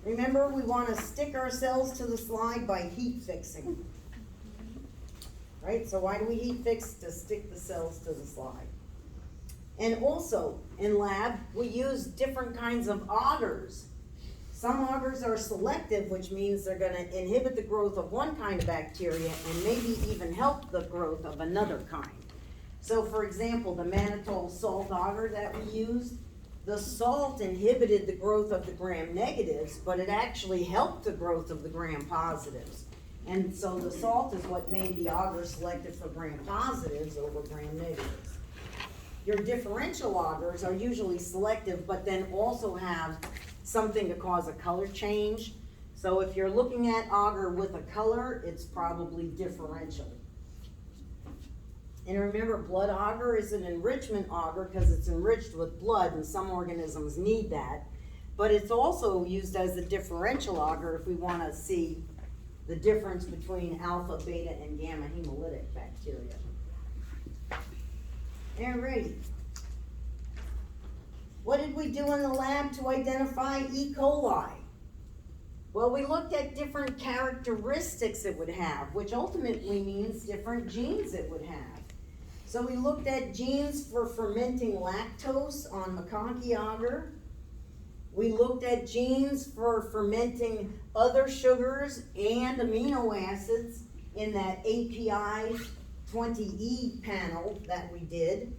remember we want to stick our cells to the slide by heat fixing. Right, so why do we heat fix? To stick the cells to the slide. And also, in lab, we use different kinds of augers. Some augers are selective, which means they're going to inhibit the growth of one kind of bacteria and maybe even help the growth of another kind. So for example, the mannitol salt agar that we used, the salt inhibited the growth of the gram-negatives, but it actually helped the growth of the gram-positives. And so the salt is what made the agar selected for gram-positives over gram-negatives. Your differential augers are usually selective, but then also have something to cause a color change. So if you're looking at agar with a color, it's probably differential. And remember, blood agar is an enrichment agar because it's enriched with blood, and some organisms need that. But it's also used as a differential agar if we want to see the difference between alpha, beta, and gamma hemolytic bacteria. Alrighty. What did we do in the lab to identify E. coli? Well, we looked at different characteristics it would have, which ultimately means different genes it would have. So we looked at genes for fermenting lactose on McConkey agar. We looked at genes for fermenting other sugars and amino acids in that API 20E panel that we did,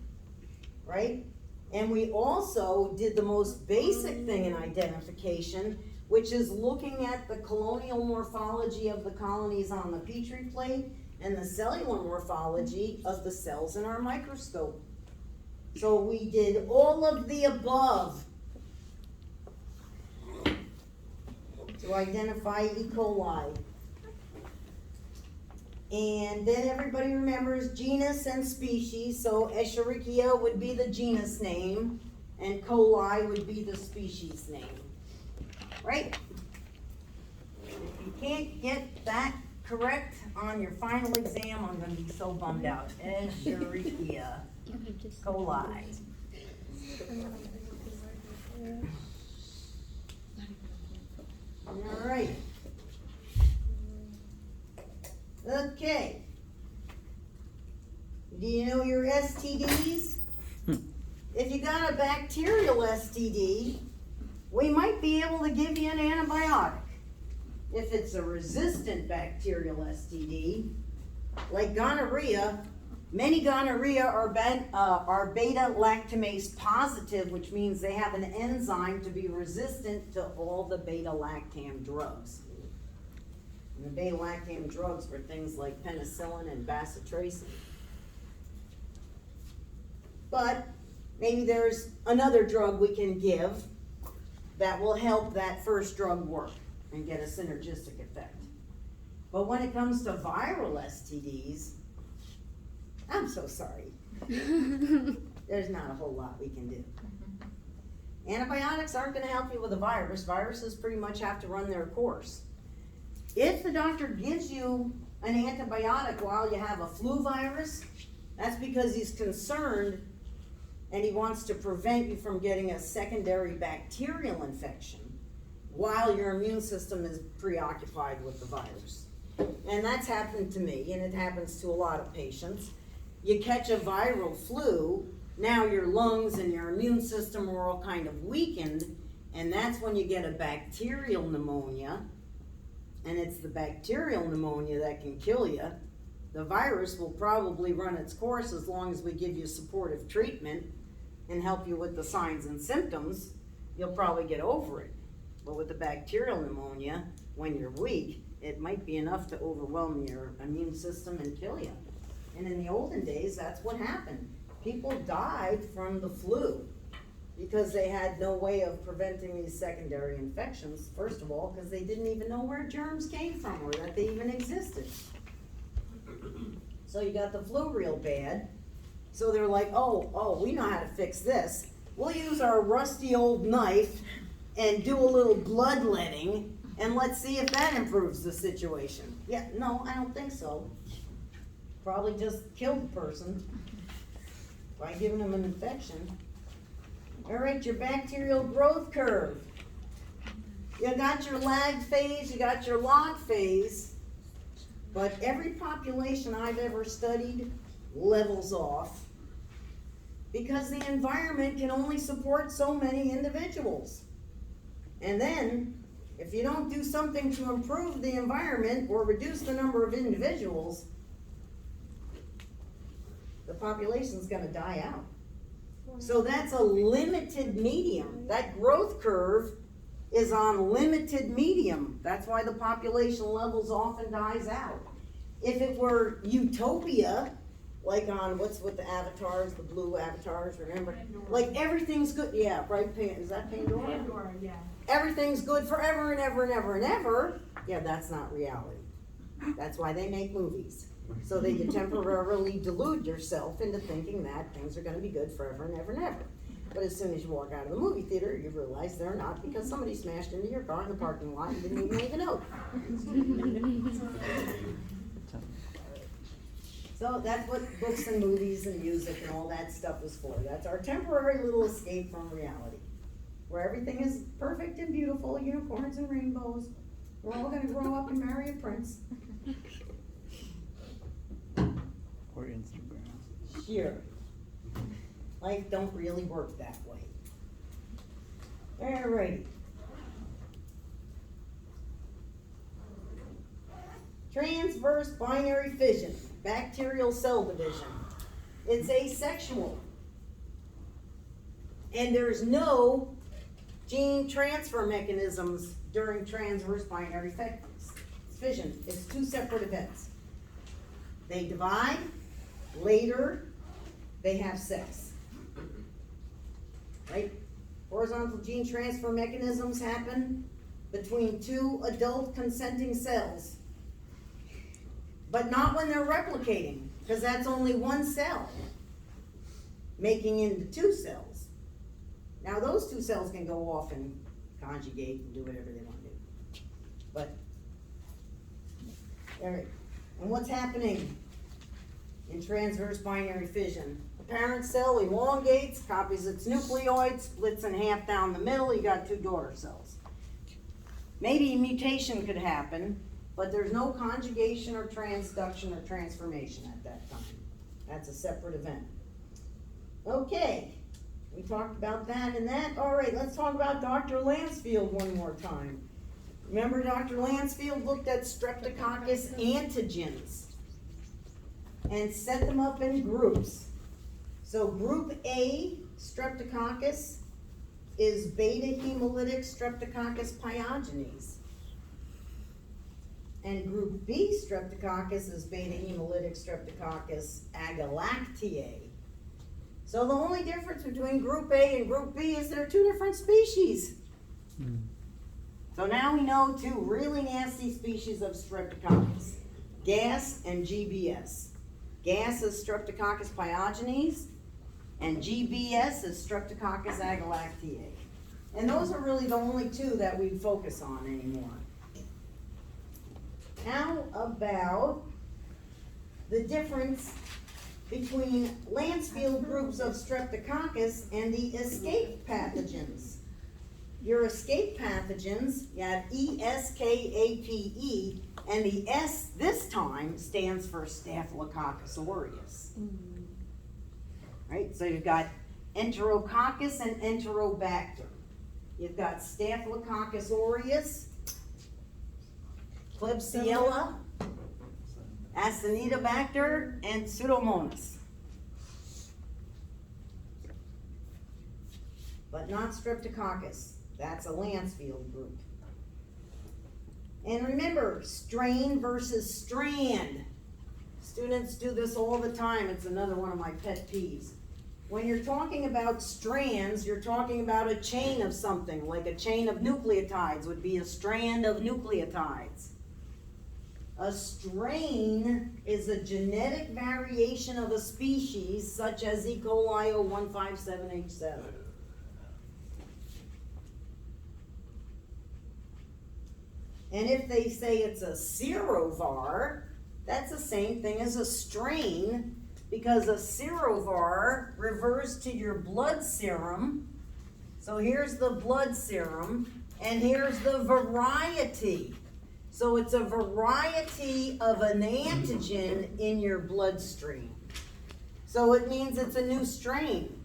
right? And we also did the most basic thing in identification, which is looking at the colonial morphology of the colonies on the Petri plate and the cellular morphology of the cells in our microscope. So we did all of the above to identify E. coli. And then everybody remembers genus and species, so Escherichia would be the genus name, and coli would be the species name, right? If you can't get that correct on your final exam, I'm going to be so bummed out. Escherichia coli. All right. Okay. Do you know your STDs? If you got a bacterial STD, we might be able to give you an antibiotic. If it's a resistant bacterial STD, like gonorrhea, many gonorrhea are beta lactamase positive, which means they have an enzyme to be resistant to all the beta lactam drugs. And the beta-lactam drugs were things like penicillin and bacitracin. But maybe there's another drug we can give that will help that first drug work and get a synergistic effect. But when it comes to viral STDs, I'm so sorry. There's not a whole lot we can do. Antibiotics aren't gonna help you with a virus. Viruses pretty much have to run their course. If the doctor gives you an antibiotic while you have a flu virus, that's because he's concerned and he wants to prevent you from getting a secondary bacterial infection while your immune system is preoccupied with the virus. And that's happened to me, and it happens to a lot of patients. You catch a viral flu, now your lungs and your immune system are all kind of weakened, and that's when you get a bacterial pneumonia, and it's the bacterial pneumonia that can kill you. The virus will probably run its course as long as we give you supportive treatment and help you with the signs and symptoms. You'll probably get over it. But with the bacterial pneumonia, when you're weak, it might be enough to overwhelm your immune system and kill you. And in the olden days, that's what happened. People died from the flu because they had no way of preventing these secondary infections, first of all, because they didn't even know where germs came from or that they even existed. So you got the flu real bad. So they're like, oh, we know how to fix this. We'll use our rusty old knife and do a little bloodletting, and let's see if that improves the situation. Yeah, no, I don't think so. Probably just killed the person by giving them an infection. All right, your bacterial growth curve. You got your lag phase, you got your log phase, but every population I've ever studied levels off because the environment can only support so many individuals. And then, if you don't do something to improve the environment or reduce the number of individuals, the population's gonna die out. So that's a limited medium. That growth curve is on limited medium. That's why the population levels off and dies out. If it were utopia, like on, what's with the avatars, the blue avatars, remember? Pandora. Like everything's good, yeah, right, is that Pandora? Pandora, yeah. Everything's good forever and ever and ever and ever. Yeah, that's not reality. That's why they make movies. So that you temporarily delude yourself into thinking that things are gonna be good forever and ever and ever. But as soon as you walk out of the movie theater, you realize they're not because somebody smashed into your car in the parking lot and didn't even leave a note. So that's what books and movies and music and all that stuff is for. That's our temporary little escape from reality, where everything is perfect and beautiful, unicorns and rainbows. We're all gonna grow up and marry a prince. Or Instagram. Sure. Life don't really work that way. Alrighty. Transverse binary fission, bacterial cell division. It's asexual. And there's no gene transfer mechanisms during transverse binary fission. It's two separate events. They divide, later they have sex. Right? Horizontal gene transfer mechanisms happen between two adult consenting cells. But not when they're replicating, because that's only one cell making into two cells. Now those two cells can go off and conjugate and do whatever they want to do. But, all right, and what's happening in transverse binary fission? The parent cell elongates, copies its nucleoid, splits in half down the middle, you got two daughter cells. Maybe mutation could happen, but there's no conjugation or transduction or transformation at that time. That's a separate event. Okay, we talked about that and that. All right, let's talk about Dr. Lansfield one more time. Remember Dr. Lansfield looked at streptococcus antigens and set them up in groups. So group A, streptococcus, is beta hemolytic streptococcus pyogenes. And group B streptococcus is beta hemolytic streptococcus agalactiae. So the only difference between group A and group B is they're two different species. So now we know two really nasty species of streptococcus, gas and GBS. Gas is Streptococcus pyogenes, and GBS is Streptococcus agalactiae. And those are really the only two that we focus on anymore. How about the difference between Lancefield groups of Streptococcus and the escape pathogens? Your escape pathogens, you have ESKAPE, and the S this time stands for Staphylococcus aureus. Right, so you've got Enterococcus and Enterobacter. You've got Staphylococcus aureus, Klebsiella, Acinetobacter, and Pseudomonas. But not Streptococcus. That's a Lancefield group. And remember, strain versus strand. Students do this all the time. It's another one of my pet peeves. When you're talking about strands, you're talking about a chain of something, like a chain of nucleotides would be a strand of nucleotides. A strain is a genetic variation of a species, such as E. coli 0157H7. And if they say it's a serovar, that's the same thing as a strain, because a serovar refers to your blood serum. So here's the blood serum, and here's the variety. So it's a variety of an antigen in your bloodstream. So it means it's a new strain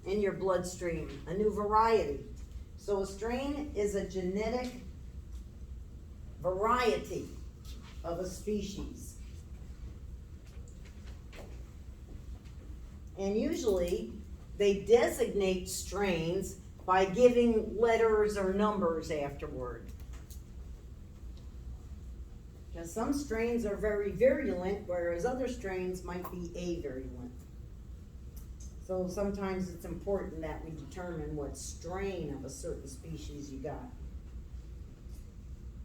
in your bloodstream, a new variety. So a strain is a genetic variety of a species. And usually they designate strains by giving letters or numbers afterward. Because some strains are very virulent, whereas other strains might be avirulent. So sometimes it's important that we determine what strain of a certain species you got.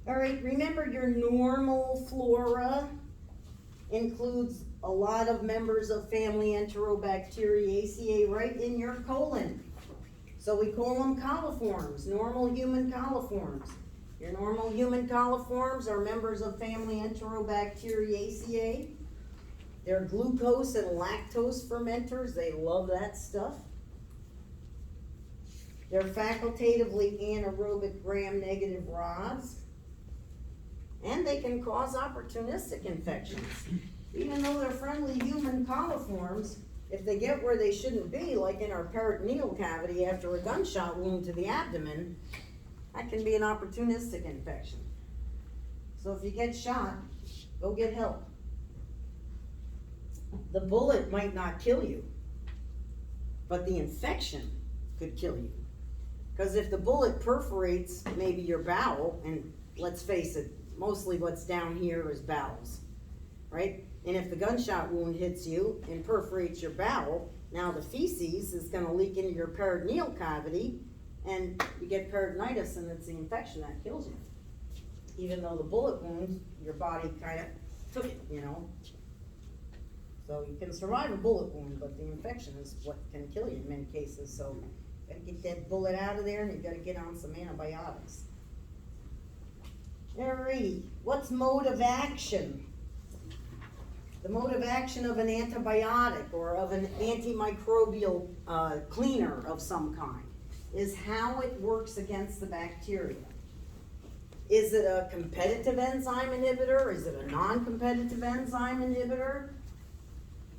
All right, remember your normal flora includes a lot of members of family Enterobacteriaceae right in your colon. So we call them coliforms, normal human coliforms. Your normal human coliforms are members of family Enterobacteriaceae. They're glucose and lactose fermenters. They love that stuff. They're facultatively anaerobic gram-negative rods. And they can cause opportunistic infections. Even though they're friendly human coliforms, if they get where they shouldn't be, like in our peritoneal cavity after a gunshot wound to the abdomen, that can be an opportunistic infection. So if you get shot, go get help. The bullet might not kill you, but the infection could kill you. Because if the bullet perforates maybe your bowel, and let's face it, mostly what's down here is bowels, right? And if the gunshot wound hits you and perforates your bowel, now the feces is gonna leak into your peritoneal cavity, and you get peritonitis, and it's the infection that kills you. Even though the bullet wound, your body kinda took it, you know? So you can survive a bullet wound, but the infection is what can kill you in many cases. So you gotta get that bullet out of there, and you gotta get on some antibiotics. Alrighty, what's mode of action? The mode of action of an antibiotic or of an antimicrobial cleaner of some kind is how it works against the bacteria. Is it a competitive enzyme inhibitor? Is it a non-competitive enzyme inhibitor?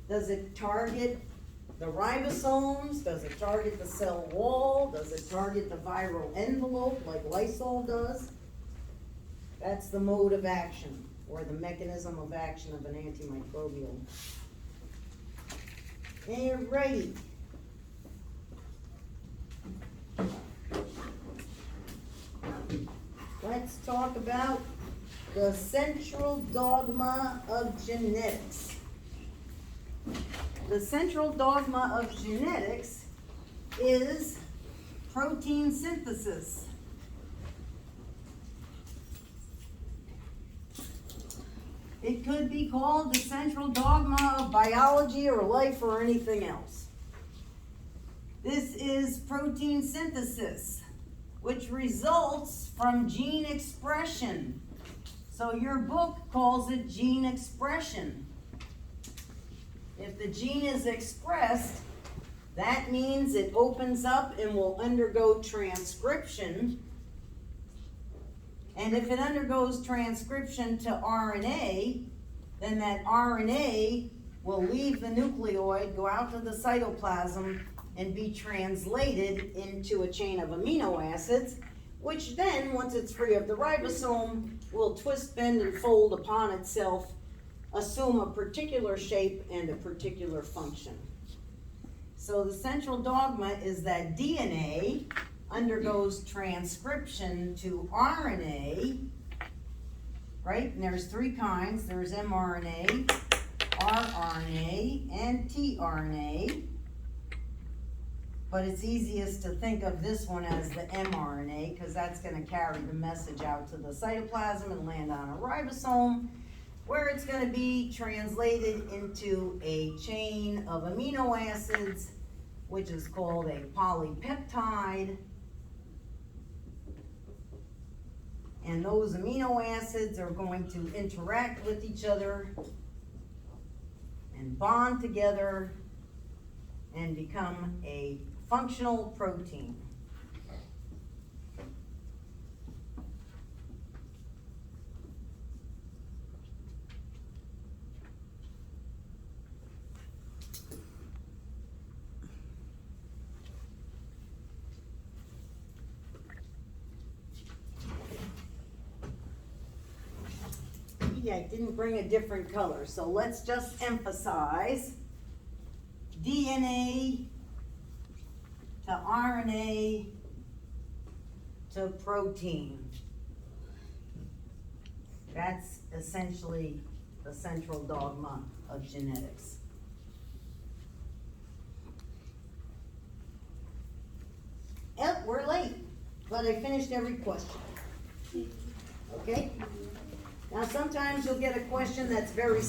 Does it target the ribosomes? Does it target the cell wall? Does it target the viral envelope like Lysol does? That's the mode of action, or the mechanism of action of an antimicrobial. Alrighty. Let's talk about the central dogma of genetics. The central dogma of genetics is protein synthesis. It could be called the central dogma of biology or life or anything else. This is protein synthesis, which results from gene expression. So your book calls it gene expression. If the gene is expressed, that means it opens up and will undergo transcription. And if it undergoes transcription to RNA, then that RNA will leave the nucleoid, go out to the cytoplasm, and be translated into a chain of amino acids, which then, once it's free of the ribosome, will twist, bend, and fold upon itself, assume a particular shape and a particular function. So the central dogma is that DNA undergoes transcription to RNA, right? And there's three kinds. There's mRNA, rRNA, and tRNA. But it's easiest to think of this one as the mRNA, because that's going to carry the message out to the cytoplasm and land on a ribosome, where it's going to be translated into a chain of amino acids, which is called a polypeptide. And those amino acids are going to interact with each other and bond together and become a functional protein. I didn't bring a different color, so let's just emphasize DNA to RNA to protein. That's essentially the central dogma of genetics. Yep, we're late, but I finished every question. Okay? Now sometimes you'll get a question that's very